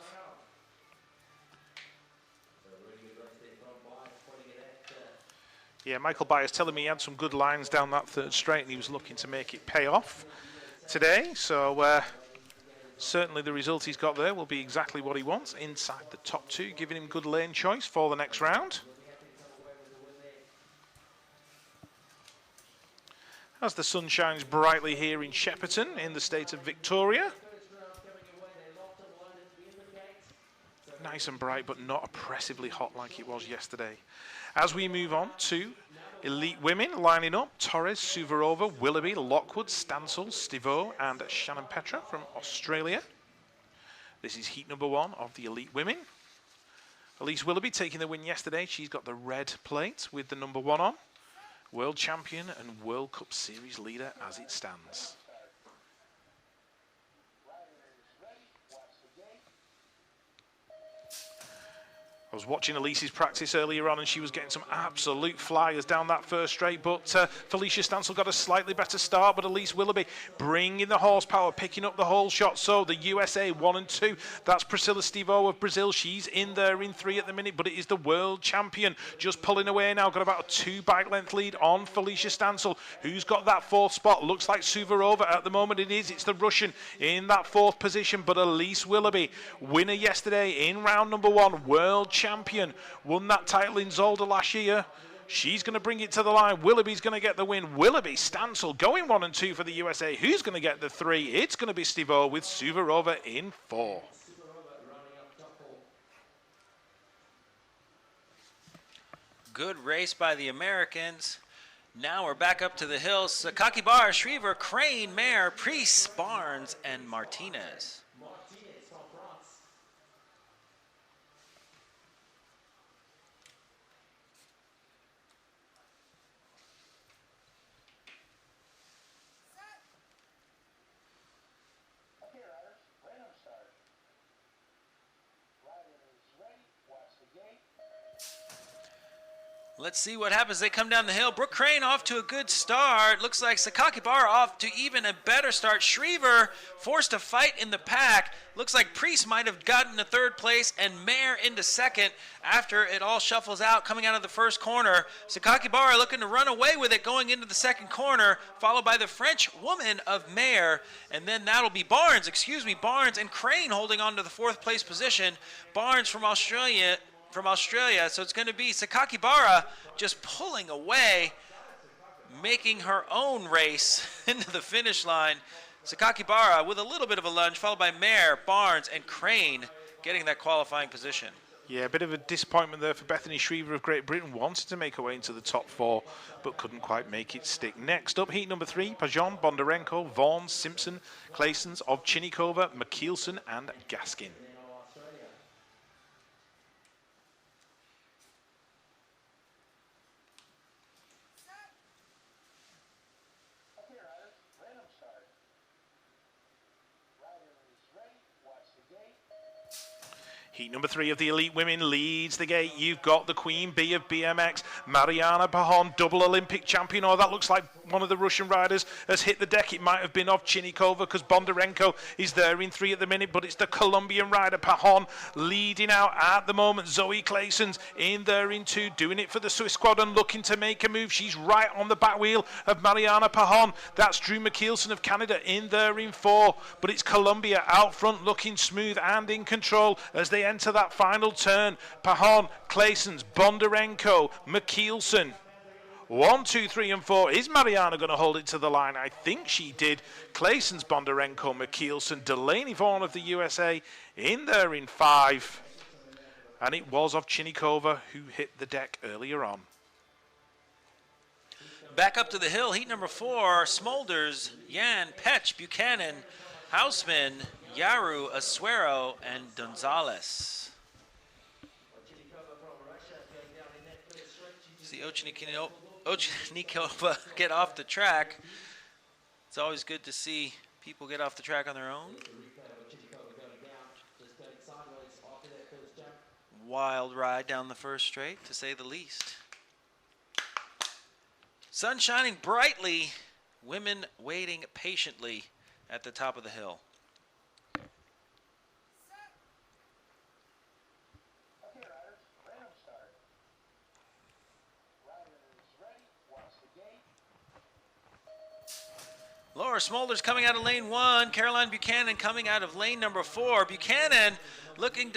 Yeah, Michael Bias telling me he had some good lines down that 3rd straight and he was looking to make it pay off today. So certainly the result he's got there will be exactly what he wants, inside the top 2, giving him good lane choice for the next round. As the sun shines brightly here in Shepparton in the state of Victoria. Nice and bright, but not oppressively hot like it was yesterday. As we move on to elite women lining up, Torres, Suvorova, Willoughby, Lockwood, Stansel, Stivo, and Shannon Petra from Australia. This is heat number 1 of the elite women. Elise Willoughby taking the win yesterday. She's got the red plate with the number 1 on. World champion and World Cup Series leader as it stands. I was watching Elise's practice earlier on and she was getting some absolute flyers down that first straight, but Felicia Stansel got a slightly better start, but Elise Willoughby bringing the horsepower, picking up the whole shot. So the USA 1 and 2, that's Priscilla Stivo of Brazil. She's in there in 3 at the minute, but it is the world champion just pulling away now. Got about a 2 bike length lead on Felicia Stansel. Who's got that 4th spot? Looks like Suvorova at the moment. It's the Russian in that 4th position, but Elise Willoughby, winner yesterday in round number 1, world champion, won that title in Zolder last year. She's going to bring it to the line. Willoughby's going to get the win. Willoughby, Stansel going 1 and 2 for the USA. Who's going to get the 3? It's going to be Stivo with Suvorova in 4. Good race by the Americans. Now we're back up to the hills. Sakakibara, Shriver, Crane, Mayer, Priest, Barnes, and Martinez. Okay, riders, random start. Rider is ready. Watch the gate. Let's see what happens. They come down the hill. Brooke Crane off to a good start. Looks like Sakakibara off to even a better start. Shriver forced to fight in the pack. Looks like Priest might have gotten to 3rd place and Mayer into 2nd after it all shuffles out coming out of the first corner. Sakakibara looking to run away with it going into the 2nd corner, followed by the French woman of Mayer. And then that'll be Barnes and Crane holding on to the 4th place position. Barnes from Australia, so it's going to be Sakakibara just pulling away, making her own race into the finish line. Sakakibara with a little bit of a lunge, followed by Mayer, Barnes, and Crane getting that qualifying position. Yeah, a bit of a disappointment there for Bethany Shriver of Great Britain. Wanted to make her way into the top 4, but couldn't quite make it stick. Next up, heat number 3, Pajon, Bondarenko, Vaughan, Simpson, Claessens, Ovchinnikova, McKeelson, and Gaskin. Okay, riders, random start. Rider is ready. Watch the gate. Heat number 3 of the elite women leads the gate. You've got the Queen Bee of BMX, Mariana Pajon, double Olympic champion. Oh, that looks like one of the Russian riders has hit the deck. It might have been Ovchinnikova because Bondarenko is there in 3 at the minute, but it's the Colombian rider Pajon leading out at the moment. Zoe Claessens in there in 2, doing it for the Swiss squad and looking to make a move. She's right on the back wheel of Mariana Pajon. That's Drew McKeelson of Canada in there in 4, but it's Colombia out front looking smooth and in control as they enter that final turn. Pajon, Claessens, Bondarenko, McKeelson. 1, 2, 3, and 4. Is Mariana going to hold it to the line? I think she did. Claessens, Bondarenko, McKeelson, Delaney Vaughan of the USA in there in 5. And it was Ovchinnikova who hit the deck earlier on. Back up to the hill, heat number 4, Smolders, Yan, Petch, Buchanan, Hausman, Yaru, Asuero, and Gonzalez. See Ovchinnikova get off the track. It's always good to see people get off the track on their own. Wild ride down the first straight, to say the least. Sun shining brightly, women waiting patiently at the top of the hill. Okay, riders, random start. Rider is ready. Watch the gate. Laura Smolders coming out of lane 1. Caroline Buchanan coming out of lane number 4. Buchanan looking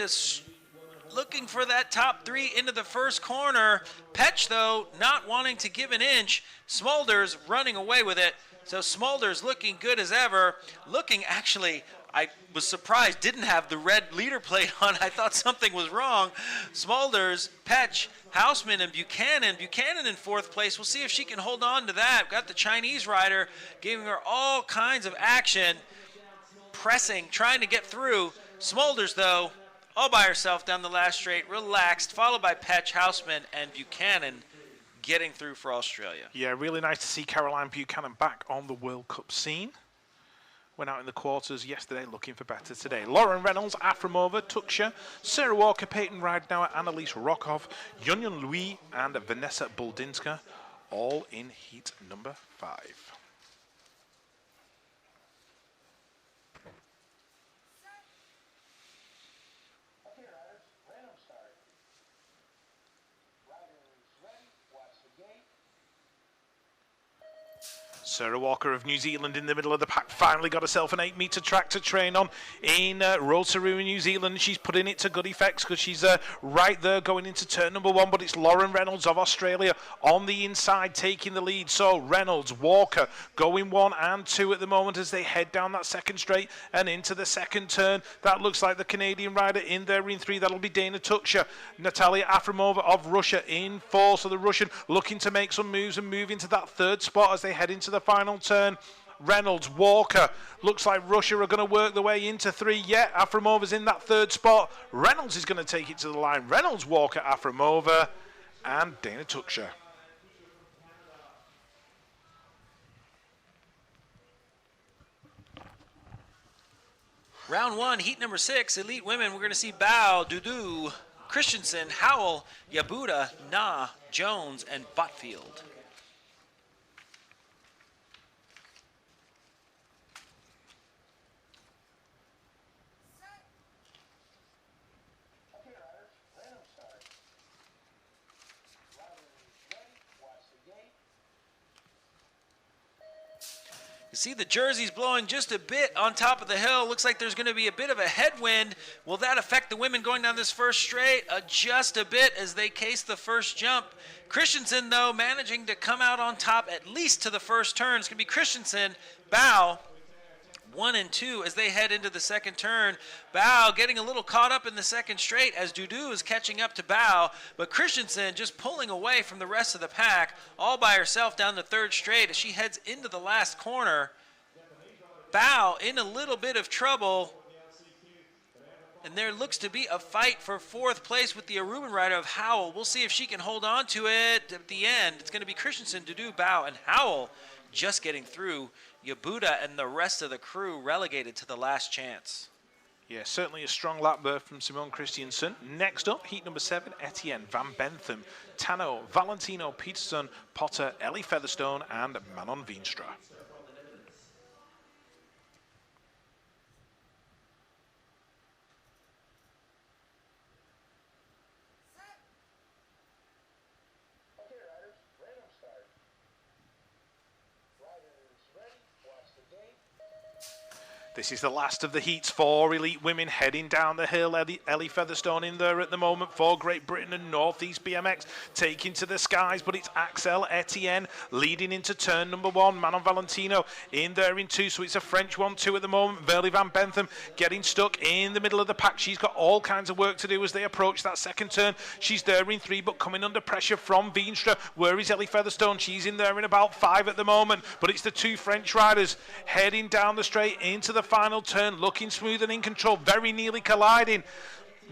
for that top 3 into the first corner. Petch, though, not wanting to give an inch. Smolders running away with it. So Smolders looking good as ever. Looking, actually, I was surprised, didn't have the red leader plate on. I thought something was wrong. Smolders, Petch, Hausman, and Buchanan. Buchanan in 4th place. We'll see if she can hold on to that. Got the Chinese rider giving her all kinds of action. Pressing, trying to get through. Smolders, though, all by herself down the last straight, relaxed, followed by Petch, Hausman, and Buchanan. getting through for Australia. Yeah, really nice to see Caroline Buchanan back on the World Cup scene. Went out in the quarters yesterday, looking for better today. Lauren Reynolds, Afromova, Tuxia, Sarah Walker, Peyton Ridenauer, Annalise Rokov, Yunyun Lui, and Vanessa Buldinska, all in heat number 5. Okay, riders, random start. Riders ready, watch the gate. Sarah Walker of New Zealand in the middle of the pack finally got herself an 8-metre track to train on in Rotorua in New Zealand. She's putting it to good effects because she's right there going into turn number 1, but it's Lauren Reynolds of Australia on the inside taking the lead. So Reynolds, Walker going 1 and 2 at the moment as they head down that second straight and into the second turn. That looks like the Canadian rider in there in 3. That'll be Dana Tuxia. Natalia Afromova of Russia in 4. So the Russian looking to make some moves and move into that 3rd spot as they head into the final turn. Reynolds, Walker, looks like Russia are going to work their way into 3. Yeah, Afromova's in that 3rd spot. Reynolds is going to take it to the line. Reynolds, Walker, Afromova, and Dana Tuxia. Round 1, heat number 6, elite women. We're going to see Bao, Dudu, Christensen, Howell, Yabuda, Na, Jones, and Botfield. Okay, riders, random start. Riders ready, watch the gate. You see the jerseys blowing just a bit on top of the hill. Looks like there's going to be a bit of a headwind. Will that affect the women going down this first straight? Just a bit as they case the first jump. Christensen, though, managing to come out on top at least to the first turn. It's going to be Christensen, Bao, 1 and 2 as they head into the second turn. Bao getting a little caught up in the second straight as Dudu is catching up to Bao, but Christensen just pulling away from the rest of the pack all by herself down the third straight as she heads into the last corner. Bao in a little bit of trouble, and there looks to be a fight for 4th place with the Aruban rider of Howell. We'll see if she can hold on to it at the end. It's going to be Christensen, Dudu, Bao, and Howell just getting through. Yabuda and the rest of the crew relegated to the last chance. Yeah, certainly a strong lap there from Simone Christiansen. Next up, heat number 7, Etienne, Van Bentham, Tano, Valentino, Peterson, Potter, Ellie Featherstone, and Manon Veenstra. Okay, riders, random start. Riders ready, watch the gate. This is the last of the heats for elite women heading down the hill. Ellie Featherstone in there at the moment for Great Britain and Northeast BMX taking to the skies, but it's Axel Etienne leading into turn number 1. Manon Valentino in there in 2, so it's a French 1-2 at the moment. Verly Van Bentham getting stuck in the middle of the pack. She's got all kinds of work to do as they approach that second turn. She's there in 3, but coming under pressure from Veenstra. Where is Ellie Featherstone? She's in there in about 5 at the moment, but it's the 2 French riders heading down the straight into the final turn, looking smooth and in control, very nearly colliding.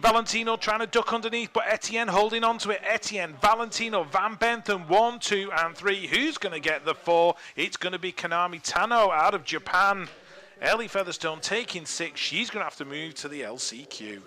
Valentino trying to duck underneath, but Etienne holding on to it. Etienne, Valentino, Van Bentham, 1, 2, and 3. Who's going to get the 4? It's going to be Kanami Tano out of Japan. Ellie Featherstone taking 6. She's going to have to move to the LCQ.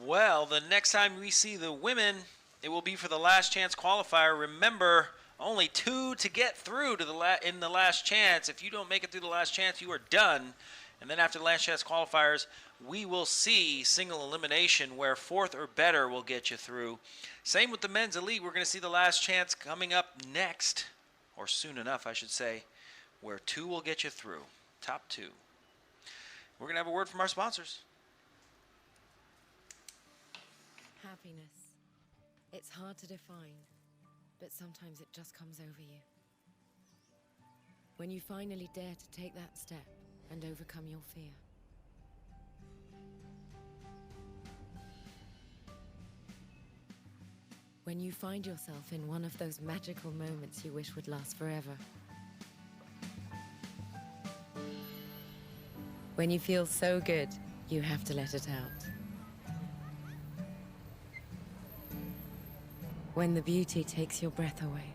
Well, the next time we see the women, it will be for the last chance qualifier. Remember, only 2 to get through to in the last chance. If you don't make it through the last chance, you are done. And then after the last chance qualifiers, we will see single elimination where 4th or better will get you through. Same with the men's elite. We're going to see the last chance coming up next, or soon enough, I should say, where 2 will get you through. Top 2. We're going to have a word from our sponsors. Happiness. It's hard to define, but sometimes it just comes over you. When you finally dare to take that step and overcome your fear. When you find yourself in one of those magical moments you wish would last forever. When you feel so good, you have to let it out. When the beauty takes your breath away.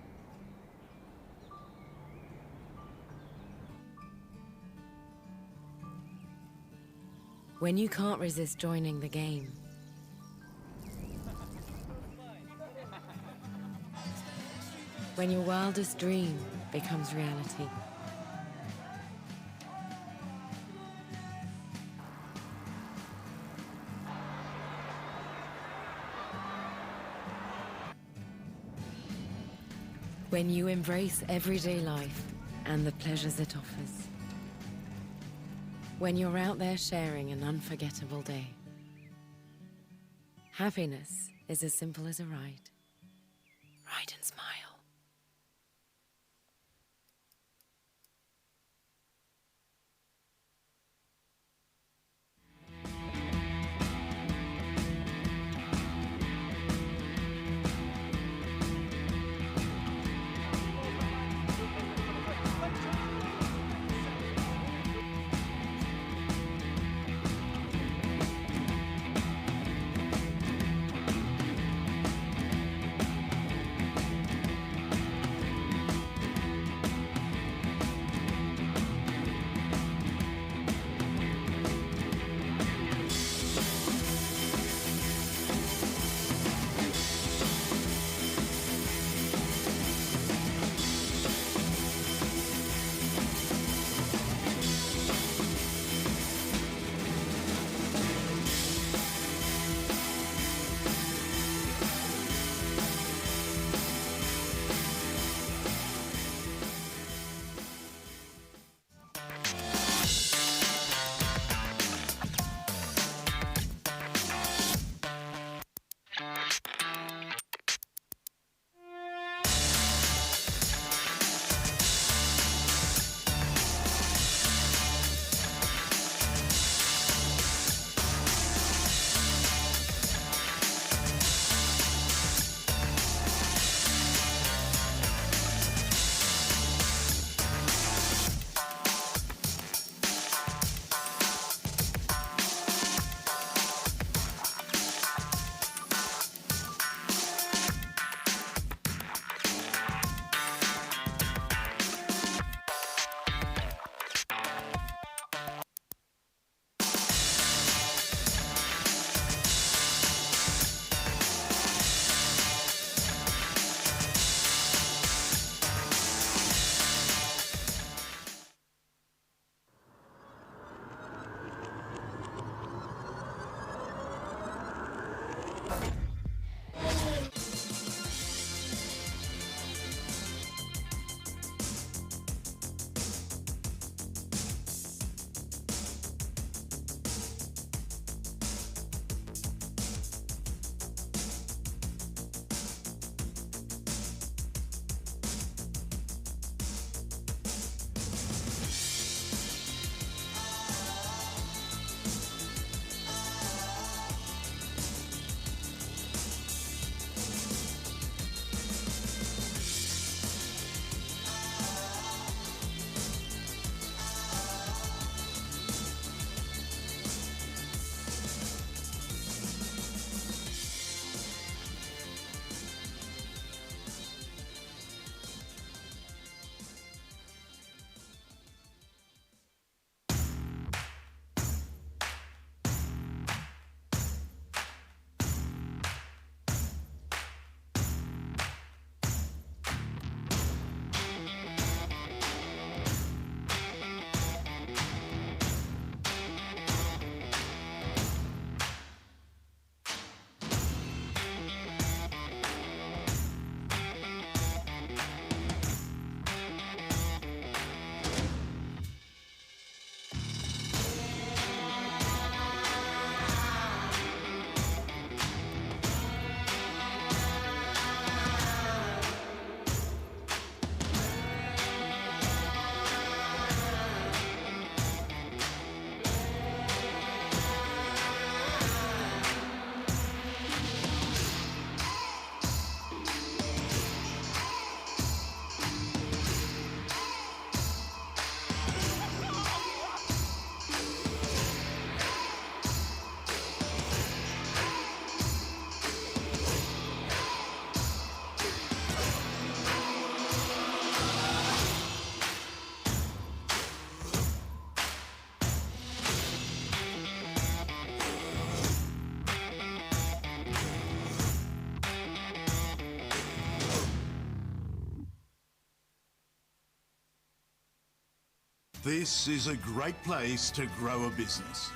When you can't resist joining the game. When your wildest dream becomes reality. When you embrace everyday life and the pleasures it offers. When you're out there sharing an unforgettable day. Happiness is as simple as a ride. Ride and smile. This is a great place to grow a business.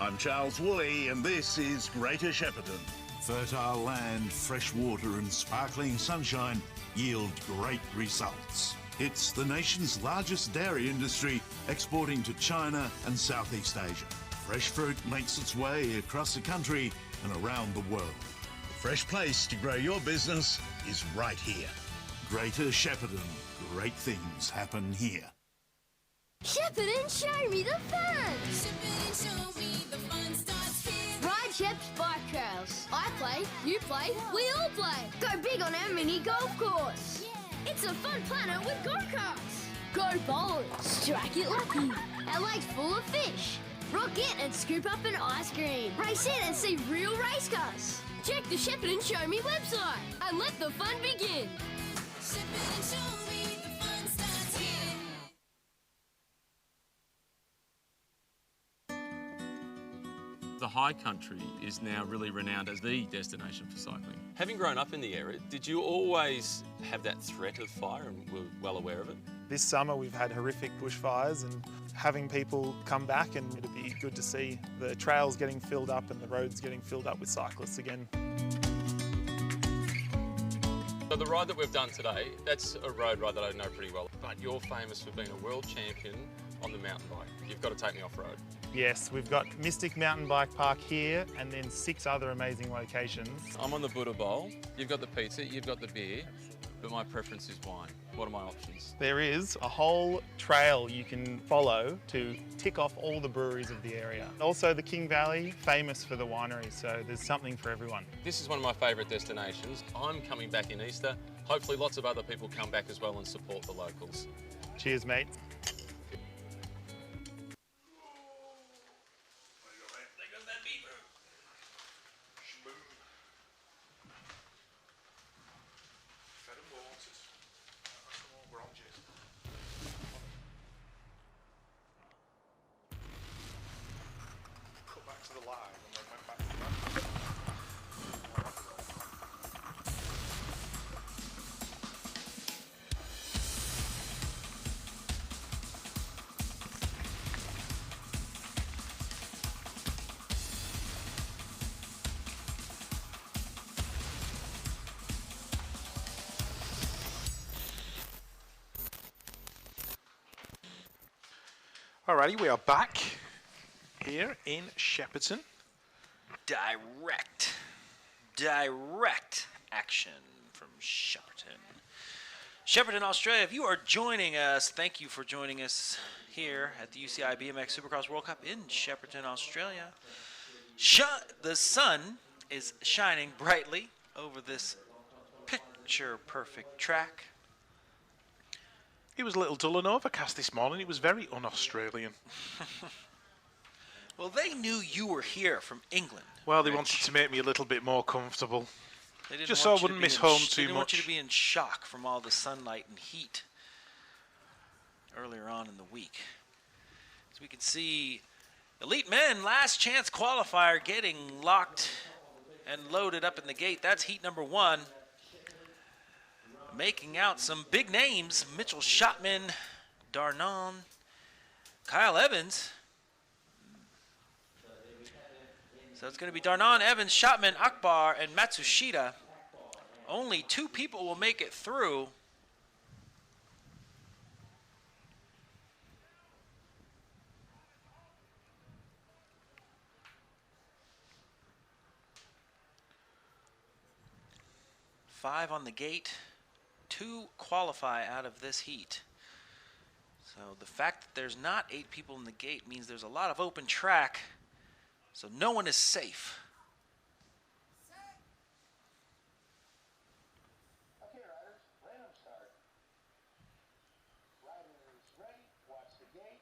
I'm Charles Woolley, and this is Greater Shepparton. Fertile land, fresh water and sparkling sunshine yield great results. It's the nation's largest dairy industry, exporting to China and Southeast Asia. Fresh fruit makes its way across the country and around the world. A fresh place to grow your business is right here. Greater Shepparton. Great things happen here. Shepparton, show me the fun! Shepparton, show me the fun starts here. Ride Shep's bike trails. I play, you play, we all play. Go big on our mini golf course. Yeah. It's a fun planet with go-karts. Go bowling, strike it lucky. Our lake's full of fish. Rock in and scoop up an ice cream. Race in and see real race cars. Check the Shepparton Show Me website and let the fun begin. Shepparton, show me the fun starts here. The high country is now really renowned as the destination for cycling. Having grown up in the area, did you always have that threat of fire and were well aware of it? This summer we've had horrific bushfires, and having people come back, and it'd be good to see the trails getting filled up and the roads getting filled up with cyclists again. So the ride that we've done today, that's a road ride that I know pretty well, but you're famous for being a world champion on the mountain bike. You've got to take me off-road. Yes, we've got Mystic Mountain Bike Park here and then 6 other amazing locations. I'm on the Buddha Bowl, you've got the pizza, you've got the beer, but my preference is wine. What are my options? There is a whole trail you can follow to tick off all the breweries of the area. Also the King Valley, famous for the wineries, so there's something for everyone. This is one of my favourite destinations. I'm coming back in Easter. Hopefully lots of other people come back as well and support the locals. Cheers, mate. Alrighty, we are back here in Shepparton. Direct action from Shepparton. Shepparton, Australia, if you are joining us, thank you for joining us here at the UCI BMX Supercross World Cup in Shepparton, Australia. The sun is shining brightly over this picture-perfect track. It was a little dull and overcast this morning. It was very un-Australian. Well, they knew you were here from England. Well, they wanted to make me a little bit more comfortable. They didn't Just want so I you to wouldn't be miss in home They too didn't want you much. to be in shock from all the sunlight and heat earlier on in the week. As we can see, Elite Men last chance qualifier getting locked and loaded up in the gate. That's heat number 1. Making out some big names: Mitchell Shotman, Darnon, Kyle Evans. So it's going to be Darnon, Evans, Shotman, Akbar, and Matsushita. Only 2 people will make it through. Five on the gate. 2 qualify out of this heat. So the fact that there's not 8 people in the gate means there's a lot of open track. So no one is safe. Okay, riders, random start. Riders ready, watch the gate.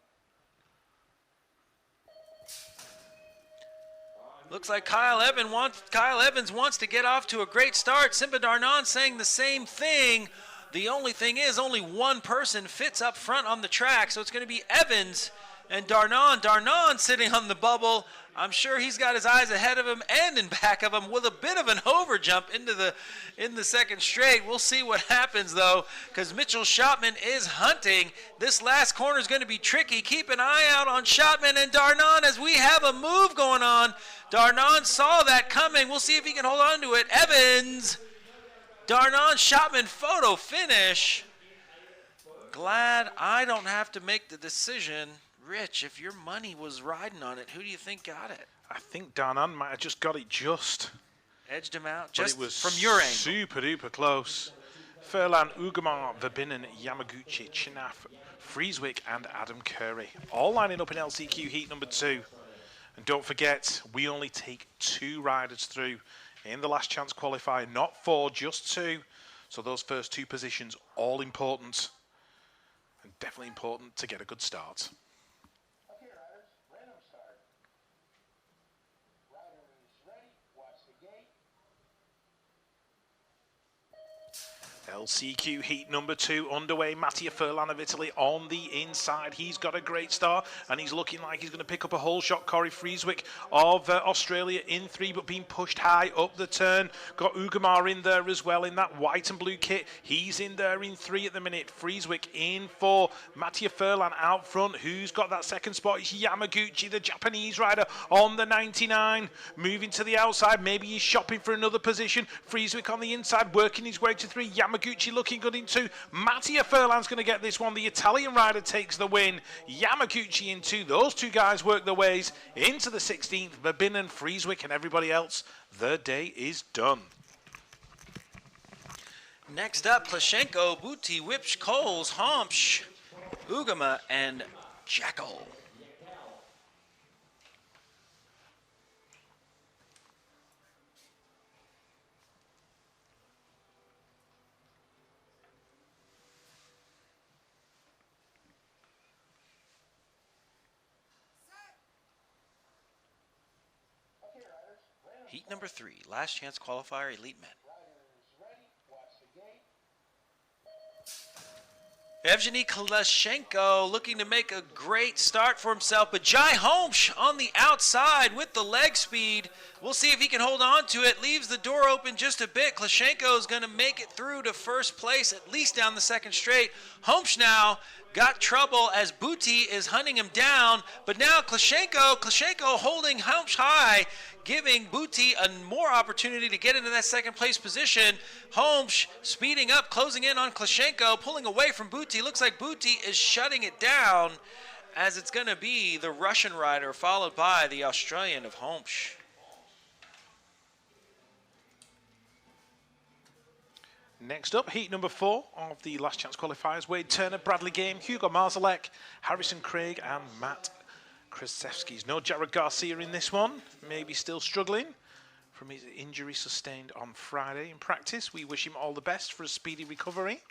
Looks like Kyle Evans wants to get off to a great start. Simba Darnon saying the same thing. The only thing is only one person fits up front on the track, so it's going to be Evans And Darnan sitting on the bubble. I'm sure he's got his eyes ahead of him and in back of him with a bit of an over jump in the second straight. We'll see what happens though, because Mitchell Shopman is hunting. This last corner is going to be tricky. Keep an eye out on Shopman and Darnan as we have a move going on. Darnan saw that coming. We'll see if he can hold on to it. Evans, Darnan Shopman photo finish. Glad I don't have to make the decision. Rich, if your money was riding on it, who do you think got it? I think Darnan might have just got it just. Edged him out? But Just it was from your angle. super duper close. Furlan, Ugamar, Verbinen, Yamaguchi, Chinaf, Frieswick, and Adam Curry. All lining up in LCQ heat number 2. And don't forget, we only take 2 riders through in the last chance qualifier, not 4, just 2. So those first 2 positions, all important. And definitely important to get a good start. Okay, riders, random start. Rider is ready. Watch the gate. LCQ heat number 2 underway. Mattia Furlan of Italy on the inside. He's got a great start and he's looking like he's going to pick up a whole shot. Corey Frieswick of Australia in 3 but being pushed high up the turn. Got Ugamar in there as well in that white and blue kit. He's in there in 3 at the minute. Frieswick in 4. Mattia Furlan out front. Who's got that second spot? It's Yamaguchi, the Japanese rider on the 99. Moving to the outside. Maybe he's shopping for another position. Frieswick on the inside working his way to 3. Yamaguchi looking good in 2. Mattia Furlan's going to get this one. The Italian rider takes the win. Yamaguchi in 2. Those 2 guys work their ways into the 16th. Babin and Frieswick and everybody else, their day is done. Next up, Plashenko, Buti, Wipsch, Coles, Homsch, Ugama, and Jekyll. Heat number 3, last chance qualifier, elite men. Evgeny Kalashchenko looking to make a great start for himself, but Jai Homsch on the outside with the leg speed. We'll see if he can hold on to it. Leaves the door open just a bit. Kalashchenko is going to make it through to first place, at least down the second straight. Homsch now got trouble as Buti is hunting him down, but now Kalashchenko holding Homsch high, giving Buti a more opportunity to get into that second place position. Homsch speeding up, closing in on Kalashchenko, pulling away from Buti. Looks like Buti is shutting it down as it's going to be the Russian rider followed by the Australian of Homsch. Next up, heat number 4 of the last chance qualifiers. Wade Turner, Bradley Game, Hugo Marzalek, Harrison Craig, and Matt Krasevskis. No Jared Garcia in this one. Maybe still struggling from his injury sustained on Friday in practice. We wish him all the best for a speedy recovery.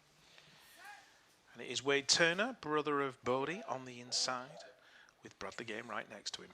And it is Wade Turner, brother of Bodie, on the inside with Bradley Game right next to him.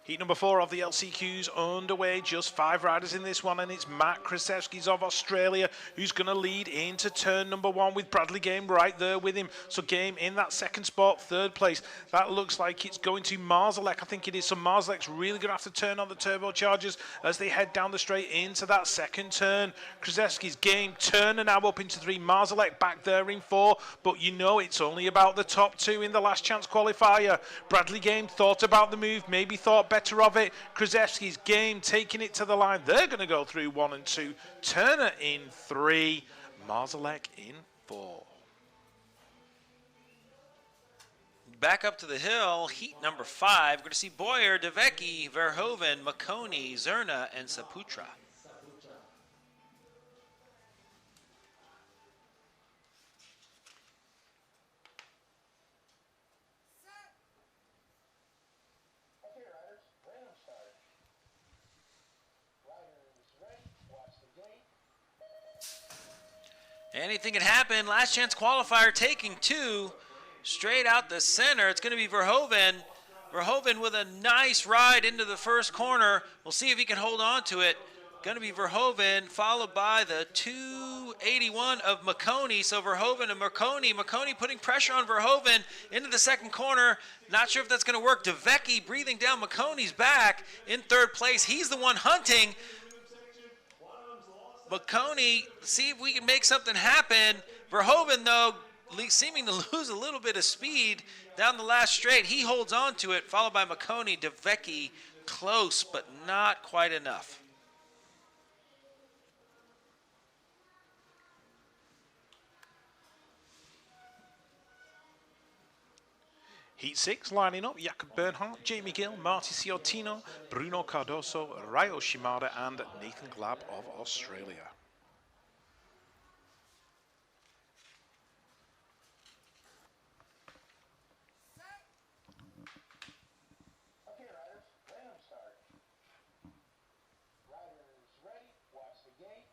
Heat number 4 of the LCQs underway. Just 5 riders in this one, and it's Matt Krasevskis of Australia who's going to lead into turn number 1 with Bradley Game right there with him. So Game in that second spot, 3rd place. That looks like it's going to Marzalek. I think it is. So Marzalek's really going to have to turn on the turbochargers as they head down the straight into that second turn. Krasevskis, Game, Turner now up into 3. Marzalek back there in 4. But you know it's only about the top 2 in the last chance qualifier. Bradley Game thought about the move, maybe thought better of it. Krasevski's Game taking it to the line. They're going to go through 1 and 2. Turner in 3. Marzalek in 4. Back up to the hill, heat number 5. We're going to see Boyer, Devecki, Verhoeven, Makoni, Zerna, and Saputra. Anything can happen. Last chance qualifier taking 2 straight out the center. It's going to be Verhoeven. Verhoeven with a nice ride into the first corner. We'll see if he can hold on to it. Going to be Verhoeven followed by the 2 81 of Makoni. So Verhoeven and Makoni putting pressure on Verhoeven into the second corner. Not sure if that's going to work. DeVecchi breathing down Makoni's back in third place. He's the one hunting. Makoni, see if we can make something happen. Verhoeven, though, seeming to lose a little bit of speed down the last straight. He holds on to it, followed by Makoni. DeVecchi close, but not quite enough. Heat 6 lining up: Jakob Bernhardt, Jamie Gill, Marty Ciortino, Bruno Cardoso, Ryo Shimada, and Nathan Glab of Australia. Okay, riders, random start. Riders ready, watch the gate.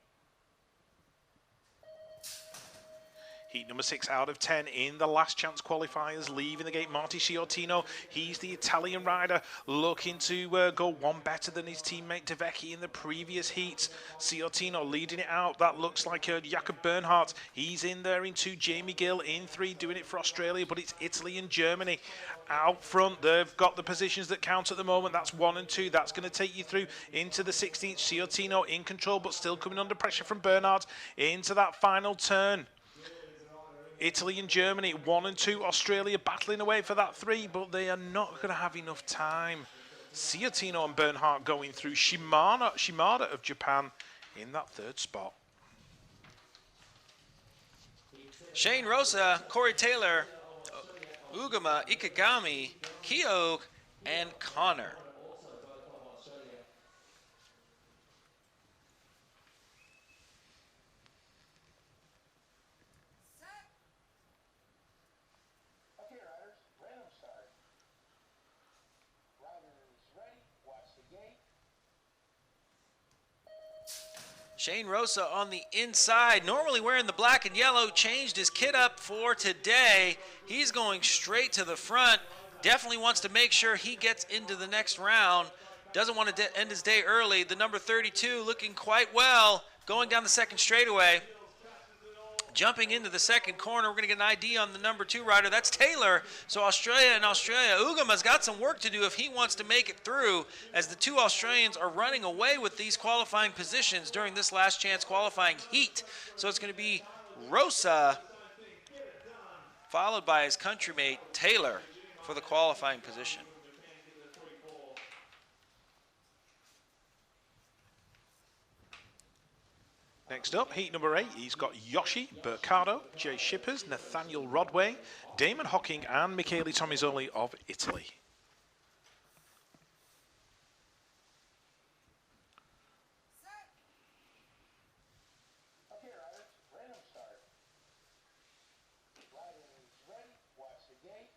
Heat number 6 out of 10 in the last chance qualifiers. Leaving the gate, Marty Ciortino. He's the Italian rider looking to go one better than his teammate DeVecchi in the previous heats. Ciortino leading it out. That looks like Jakob Bernhardt. He's in there in 2. Jamie Gill in 3, doing it for Australia, but it's Italy and Germany out front. They've got the positions that count at the moment. That's 1 and 2. That's going to take you through into the 16th. Ciortino in control, but still coming under pressure from Bernhardt into that final turn. Italy and Germany 1 and 2. Australia battling away for that 3, but they are not going to have enough time. Ciortino and Bernhardt going through. Shimada of Japan in that 3rd spot. Shane Rosa, Corey Taylor, Ugama, Ikegami, Keogh, and Connor. Okay, riders, random start. Riders ready, watch the gate. Shane Rosa on the inside, normally wearing the black and yellow, changed his kit up for today. He's going straight to the front. Definitely wants to make sure he gets into the next round. Doesn't want to end his day early. The number 32 looking quite well, going down the second straightaway. Jumping into the second corner, we're going to get an ID on the number 2 rider. That's Taylor. So Australia. Ugama's got some work to do if he wants to make it through, as the 2 Australians are running away with these qualifying positions during this last chance qualifying heat. So it's going to be Rosa, followed by his countrymate Taylor for the qualifying position. Next up, heat number 8, he's got Yoshi, Burcardo, Jay Shippers, Nathaniel Rodway, Damon Hocking, and Michele Tomisoli of Italy. Okay, riders, random start. Riders ready, watch the gate.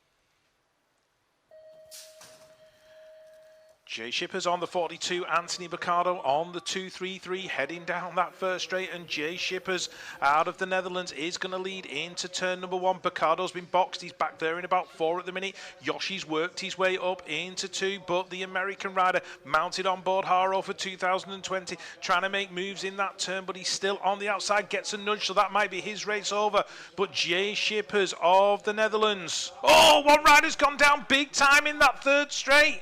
Jay Shippers on the 42, Anthony Burcardo on the 233, heading down that first straight, and Jay Shippers out of the Netherlands is going to lead into turn number 1. Burcardo's been boxed, he's back there in about 4 at the minute. Yoshi's worked his way up into 2, but the American rider mounted on board Haro for 2020, trying to make moves in that turn, but he's still on the outside, gets a nudge, so that might be his race over. But Jay Shippers of the Netherlands, oh, one rider's gone down big time in that 3rd straight.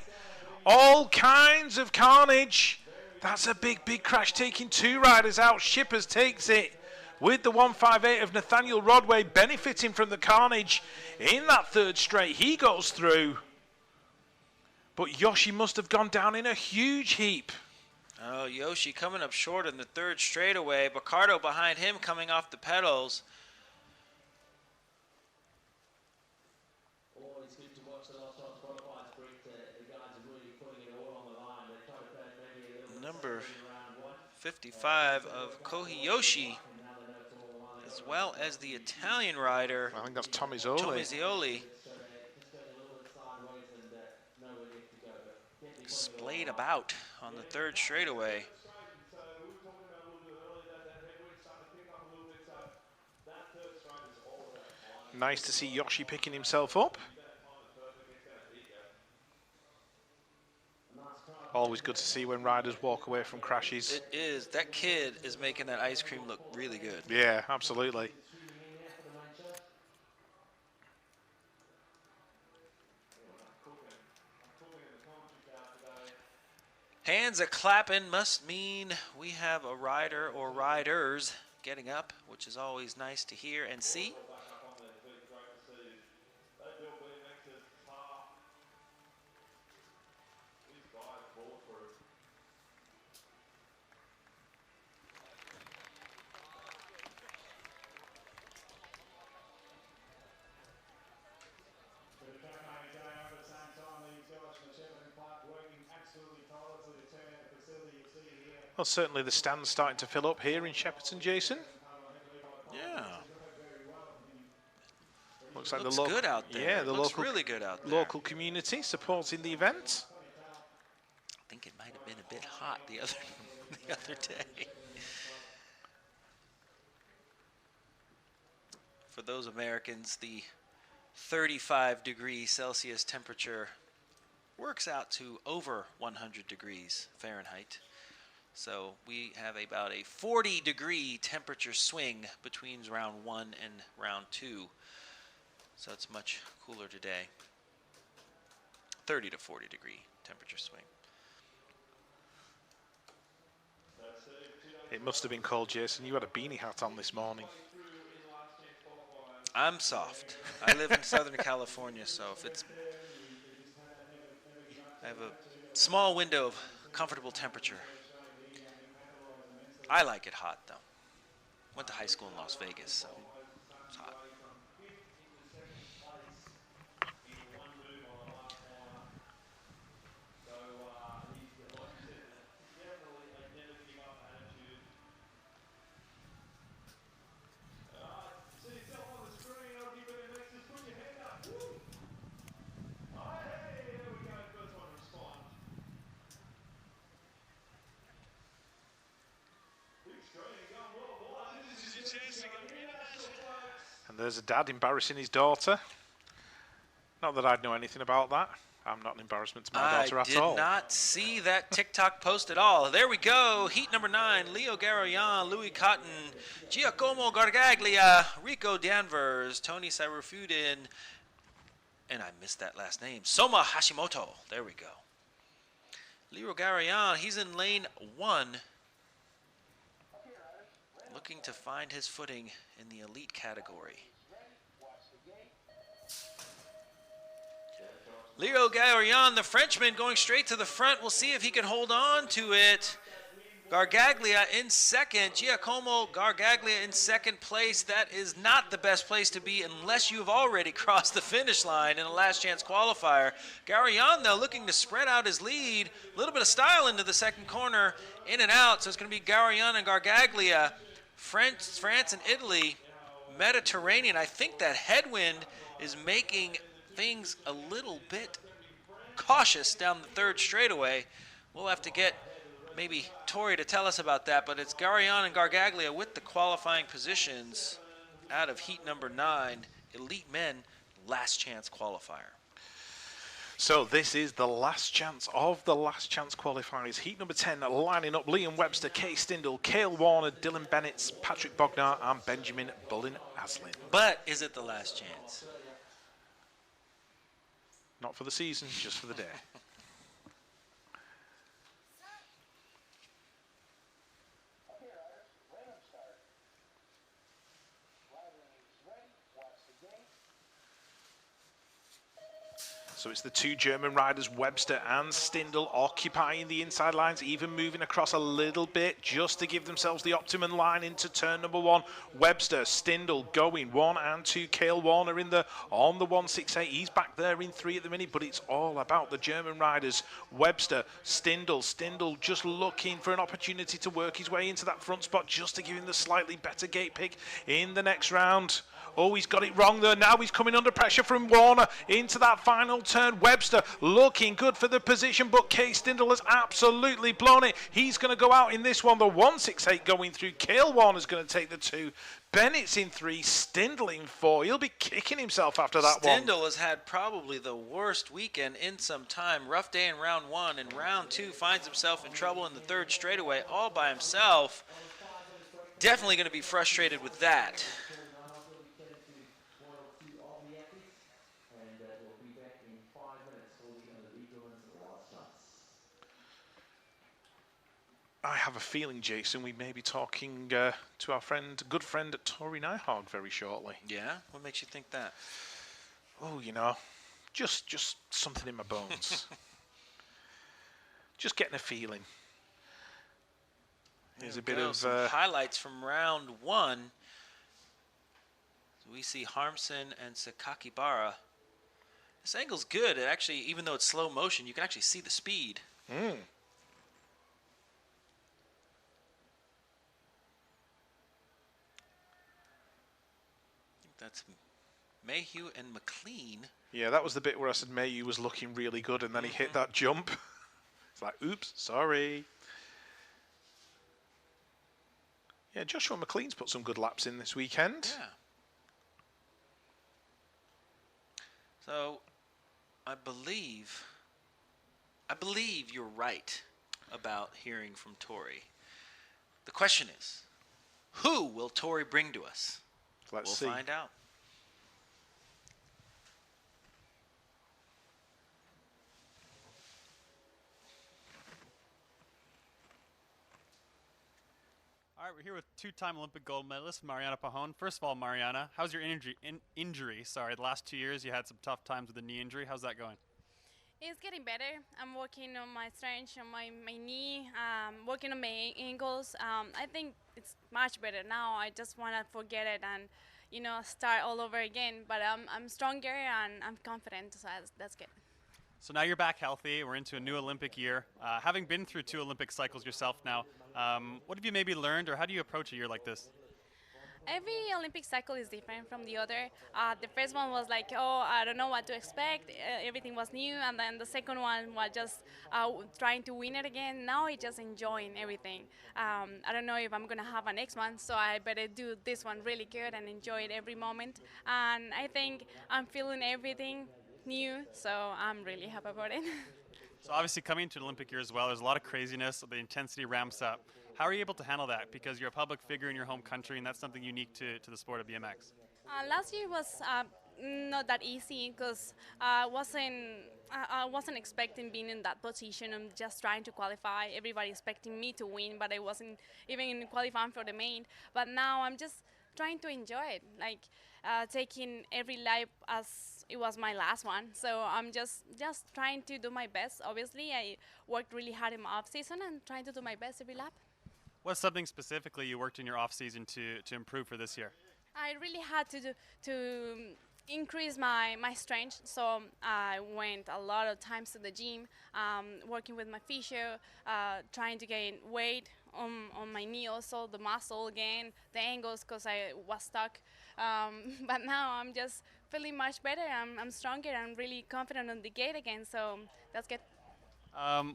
All kinds of carnage. That's a big, big crash, taking 2 riders out. Shippers takes it with the 158 of Nathaniel Rodway, benefiting from the carnage in that 3rd straight. He goes through. But Yoshi must have gone down in a huge heap. Oh, Yoshi coming up short in the 3rd straightaway. Burcardo behind him coming off the pedals. Number 55 of Kohiyoshi, as well as the Italian rider. I think that's Tomisoli. Tomisoli. Splayed about on the 3rd straightaway. Nice to see Yoshi picking himself up. always good to see when riders walk away from crashes. It is. That kid is making that ice cream look really good. Yeah, absolutely. Hands a clapping must mean we have a rider or riders getting up, which is always nice to hear and see. Well, certainly the stand's starting to fill up here in Shepparton, Jason. Yeah. Looks like Looks the local, good out there. yeah, the Looks local, really good out there. local community supporting the event. I think it might have been a bit hot the other day. For those Americans, the 35°C temperature works out to over 100 degrees Fahrenheit. So we have about a 40-degree temperature swing between round 1 and round 2. So it's much cooler today. 30 to 40 degree temperature swing. It must have been cold, Jason. You had a beanie hat on this morning. I'm soft. I live in Southern California, so if it's... I have a small window of comfortable temperature. I like it hot, though. Went to high school in Las Vegas, so it's hot. And there's a dad embarrassing his daughter. Not that I'd know anything about that. I'm not an embarrassment to my daughter at all. I did not see that TikTok post at all. There we go. Heat number 9. Leo Garoyan, Louis Cotton, Giacomo Gargaglia, Rico Danvers, Tony Sarufudin, and I missed that last name, Soma Hashimoto. There we go. Leo Garoyan, he's in lane 1. Looking to find his footing in the elite category. Leo Garoyan, the Frenchman, going straight to the front. We'll see if he can hold on to it. Gargaglia in second. Giacomo Gargaglia in second place. That is not the best place to be unless you've already crossed the finish line in a last chance qualifier. Garoyan, though, looking to spread out his lead. A little bit of style into the second corner, in and out. So it's going to be Garoyan and Gargaglia. France and Italy, Mediterranean. I think that headwind is making things a little bit cautious down the third straightaway. We'll have to get maybe Tori to tell us about that, but it's Garoyan and Gargaglia with the qualifying positions out of heat number 9, elite men, last chance qualifier. So this is the last chance of the last chance qualifiers. Heat number 10 lining up Liam Webster, Kay Stindle, Cale Warner, Dylan Bennett, Patrick Bognar and Benjamin Bullen-Aslin. But is it the last chance? Not for the season, just for the day. So it's the two German riders, Webster and Stindle, occupying the inside lines, even moving across a little bit just to give themselves the optimum line into turn number 1. Webster, Stindle going 1 and 2. Cale Warner on the 168. He's back there in 3 at the minute, but it's all about the German riders. Webster, Stindle just looking for an opportunity to work his way into that front spot just to give him the slightly better gate pick in the next round. Oh, he's got it wrong there. Now he's coming under pressure from Warner into that final turn. Webster looking good for the position, but Kay Stindl has absolutely blown it. He's going to go out in this one. The 168 going through. Cale Warner's going to take the 2. Bennett's in 3, Stindl in 4. He'll be kicking himself after that one. Stindl has had probably the worst weekend in some time. Rough day in round 1, and round 2 finds himself in trouble in the 3rd straightaway all by himself. Definitely going to be frustrated with that. I have a feeling, Jason, we may be talking to our good friend Tori Nyhog very shortly. Yeah? What makes you think that? Oh, you know, just something in my bones. Just getting a feeling. Here's a bit of some highlights from round 1. So we see Harmson and Sakakibara. This angle's good. It actually, even though it's slow motion, you can actually see the speed. That's Mayhew and McLean. Yeah, that was the bit where I said Mayhew was looking really good, and then he hit that jump. It's like, oops, sorry. Yeah, Joshua McLean's put some good laps in this weekend. Yeah. So, I believe you're right about hearing from Tori. The question is, who will Tori bring to us? We'll find out. All right, we're here with 2-time Olympic gold medalist Mariana Pajon. First of all, Mariana, how's your injury? Sorry, the last 2 years you had some tough times with a knee injury. How's that going? It's getting better. I'm working on my strength, on my knee, working on my ankles. I think it's much better now. I just want to forget it and, you know, start all over again. But I'm stronger and I'm confident, so that's good. So now you're back healthy. We're into a new Olympic year. Having been through 2 Olympic cycles yourself now, what have you maybe learned, or how do you approach a year like this? Every Olympic cycle is different from the other. The first one was like, oh, I don't know what to expect. Everything was new. And then the second one was just trying to win it again. Now it's just enjoying everything. I don't know if I'm going to have a next one, so I better do this one really good and enjoy it every moment. And I think I'm feeling everything new, so I'm really happy about it. So obviously coming into an Olympic year as well, there's a lot of craziness. The intensity ramps up. How are you able to handle that? Because you're a public figure in your home country, and that's something unique to the sport of BMX. Last year was not that easy because I wasn't expecting being in that position. I'm just trying to qualify. Everybody expecting me to win, but I wasn't even qualifying for the main. But now I'm just trying to enjoy it, like taking every lap as it was my last one. So I'm just trying to do my best. Obviously, I worked really hard in my off season and trying to do my best every lap. What's something specifically you worked in your off season to improve for this year? I really had to increase my strength, so I went a lot of times to the gym, working with my physio, trying to gain weight on my knee, also the muscle again, the angles, because I was stuck. But now I'm just feeling much better. I'm stronger. I'm really confident on the gate again, so that's good.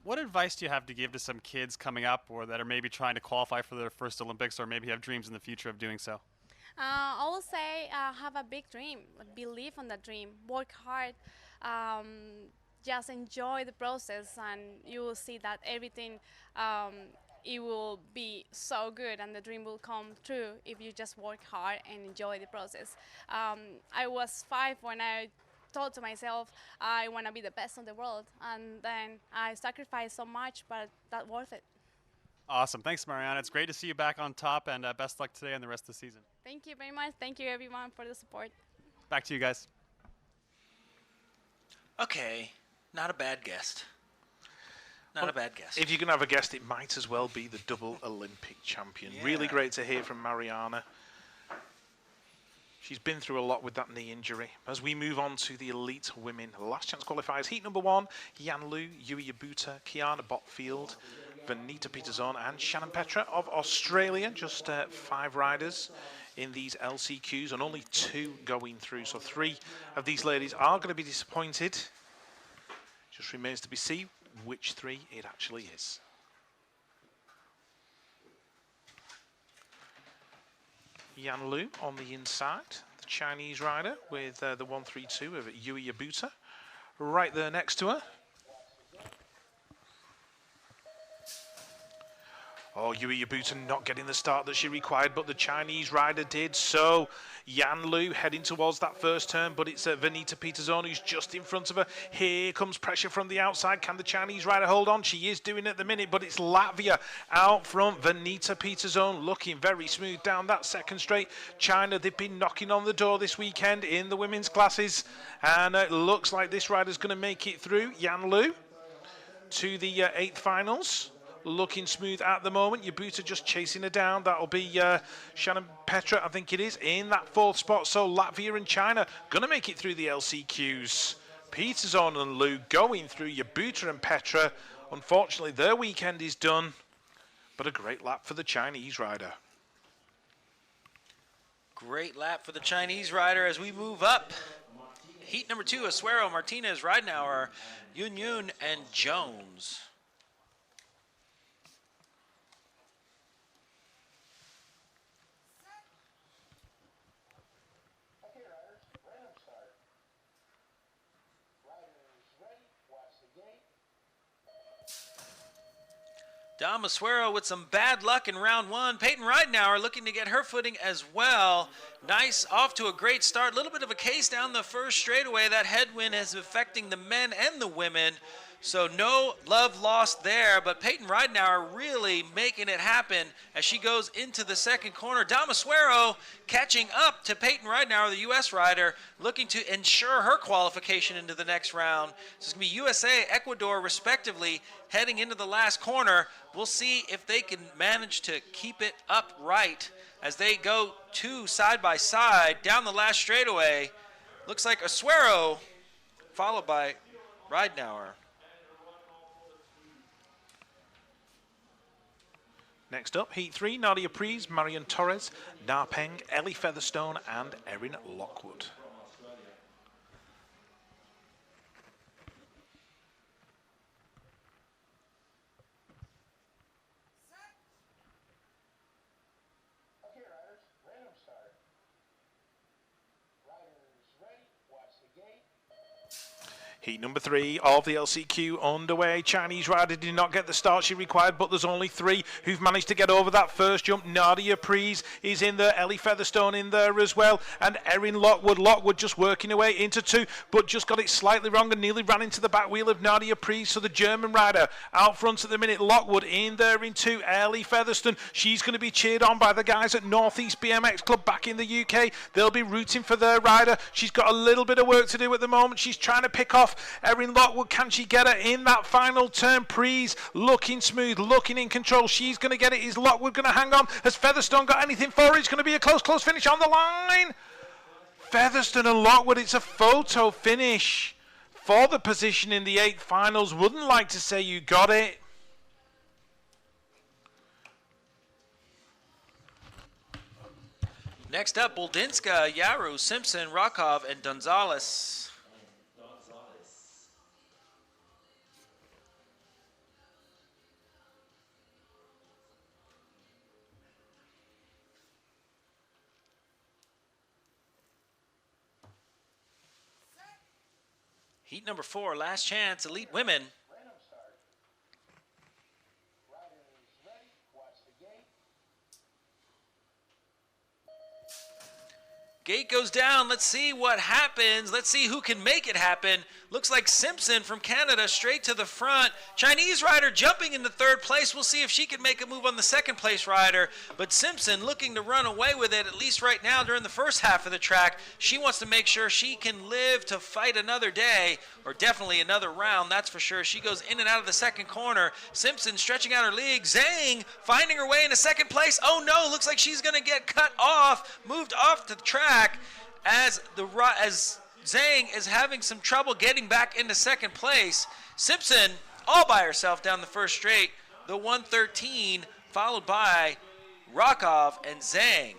What advice do you have to give to some kids coming up or that are maybe trying to qualify for their first Olympics or maybe have dreams in the future of doing so? I will say have a big dream, believe on that dream, work hard, just enjoy the process, and you will see that everything it will be so good and the dream will come true if you just work hard and enjoy the process. I was 5 when I told to myself I want to be the best in the world, and then I sacrificed so much, but that's worth it. Awesome. Thanks, Mariana. It's great to see you back on top, and best luck today and the rest of the season. Thank you very much. Thank you, everyone, for the support. Back to you guys. Okay, not a bad guest. Not a bad guest. If you can have a guest, it might as well be the double Olympic champion. Yeah. Really great to hear from Mariana. She's been through a lot with that knee injury. As we move on to the elite women last chance qualifiers, heat number 1, Yan Lu, Yui Yabuta, Kiana Botfield, Vanita Peterson and Shannon Petra of Australia. Just 5 riders in these LCQs and only 2 going through. So 3 of these ladies are going to be disappointed. Just remains to be seen which 3 it actually is. Yan Lu on the inside, the Chinese rider with the 132 of Yui Yabuta right there next to her. Oh, Yui Yabuta not getting the start that she required, but the Chinese rider did. So Yan Lu heading towards that first turn, but it's Vanita Peterzone who's just in front of her. Here comes pressure from the outside. Can the Chinese rider hold on? She is doing it at the minute, but it's Latvia out front. Vanita Peterzone looking very smooth down that second straight. China, they've been knocking on the door this weekend in the women's classes, and it looks like this rider's going to make it through. Yan Lu to the 8th finals. Looking smooth at the moment. Yabuta just chasing her down. That'll be Shannon Petra, I think it is, in that 4th spot. So Latvia and China going to make it through the LCQs. Peterzone and Lu going through. Yabuta and Petra. Unfortunately, their weekend is done. But a great lap for the Chinese rider. Great lap for the Chinese rider as we move up. Heat number 2, Asuero, Martinez, Ridenauer, Yun Yun, and Jones. Dom Asuero with some bad luck in round 1. Peyton Ridenauer looking to get her footing as well. Nice, off to a great start. A little bit of a case down the first straightaway. That headwind is affecting the men and the women. So no love lost there, but Peyton Ridenauer really making it happen as she goes into the second corner. Dom Asuero catching up to Peyton Ridenauer, the U.S. rider, looking to ensure her qualification into the next round. So it's going to be USA, Ecuador, respectively, heading into the last corner. We'll see if they can manage to keep it upright as they go 2 side by side down the last straightaway. Looks like Asuero followed by Ridenauer. Next up, Heat 3, Nadia Priest, Marion Torres, Na Peng, Ellie Featherstone, and Erin Lockwood. Okay, riders, random start. Riders ready, watch the gate. Heat number 3 of the LCQ underway. Chinese rider did not get the start she required, but there's only 3 who've managed to get over that first jump. Nadia Priest is in there, Ellie Featherstone in there as well, and Erin Lockwood. Lockwood just working her way into 2, but just got it slightly wrong and nearly ran into the back wheel of Nadia Priest. So the German rider out front at the minute. Lockwood in there in 2. Ellie Featherstone, she's going to be cheered on by the guys at Northeast BMX Club back in the UK. They'll be rooting for their rider. She's got a little bit of work to do at the moment. She's trying to pick off Erin Lockwood. Can she get her in that final turn? Priest looking smooth, looking in control. She's going to get it. Is Lockwood going to hang on? Has Featherstone got anything for her? It's going to be a close finish on the line. Featherstone and Lockwood, it's a photo finish for the position in the 8th finals. Wouldn't like to say you got it. Next up, Buldinska, Yaru, Simpson, Rokov, and Gonzalez. Heat number 4, last chance, elite women. Random start. Riders ready, watch the gate. Gate goes down. Let's see what happens. Let's see who can make it happen. Looks like Simpson from Canada straight to the front. Chinese rider jumping into 3rd place. We'll see if she can make a move on the 2nd place rider. But Simpson looking to run away with it, at least right now during the first half of the track. She wants to make sure she can live to fight another day, or definitely another round, that's for sure. She goes in and out of the 2nd corner. Simpson stretching out her lead. Zhang finding her way into 2nd place. Oh no, looks like she's going to get cut off, moved off the track as Zhang is having some trouble getting back into 2nd place. Simpson all by herself down the first straight, the 113, followed by Rokov and Zhang.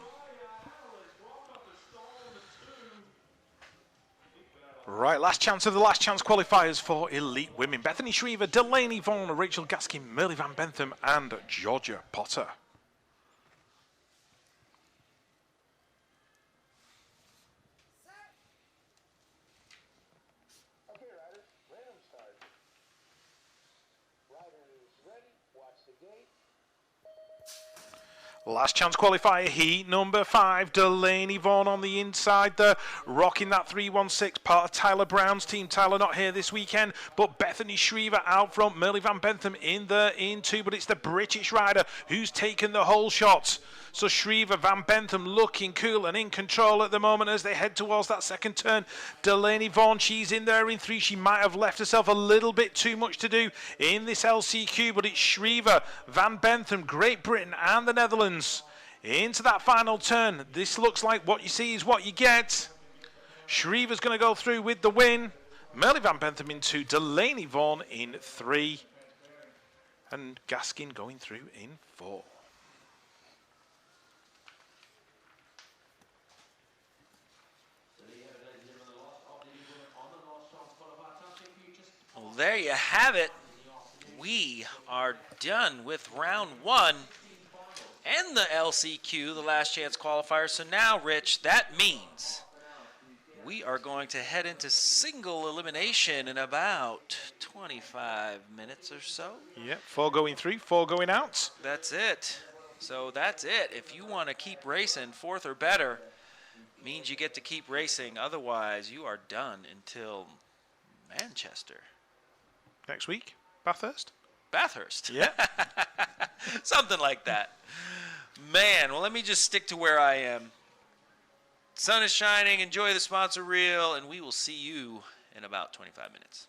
Right, last chance of the last chance qualifiers for elite women. Bethany Shriver, Delaney Vaughan, Rachel Gaskin, Merle Van Bentham and Georgia Potter. Okay, riders, random start. Riders ready, watch the gate. Last chance qualifier, heat number 5. Delaney Vaughan on the inside there, rocking that 316, part of Tyler Brown's team. Tyler not here this weekend, but Bethany Shriver out front. Merle Van Bentham in there in 2, but it's the British rider who's taken the whole shot. So Shriver, Van Bentham looking cool and in control at the moment as they head towards that second turn. Delaney Vaughan, she's in there in 3. She might have left herself a little bit too much to do in this LCQ, but it's Shriver, Van Bentham, Great Britain and the Netherlands into that final turn. This looks like what you see is what you get. Shriver's going to go through with the win. Merle Van Bentham in 2, Delaney Vaughan in 3, and Gaskin going through in 4. Well, there you have it. We are done with round 1 and the LCQ, the last chance qualifier. So now, Rich, that means we are going to head into single elimination in about 25 minutes or so. Yep, 4 going through, 4 going out. That's it. So that's it. If you want to keep racing, 4th or better, means you get to keep racing. Otherwise, you are done until Manchester. Next week, Bathurst. Bathurst. Yeah. Something like that. Man, well, let me just stick to where I am. Sun is shining. Enjoy the sponsor reel, and we will see you in about 25 minutes.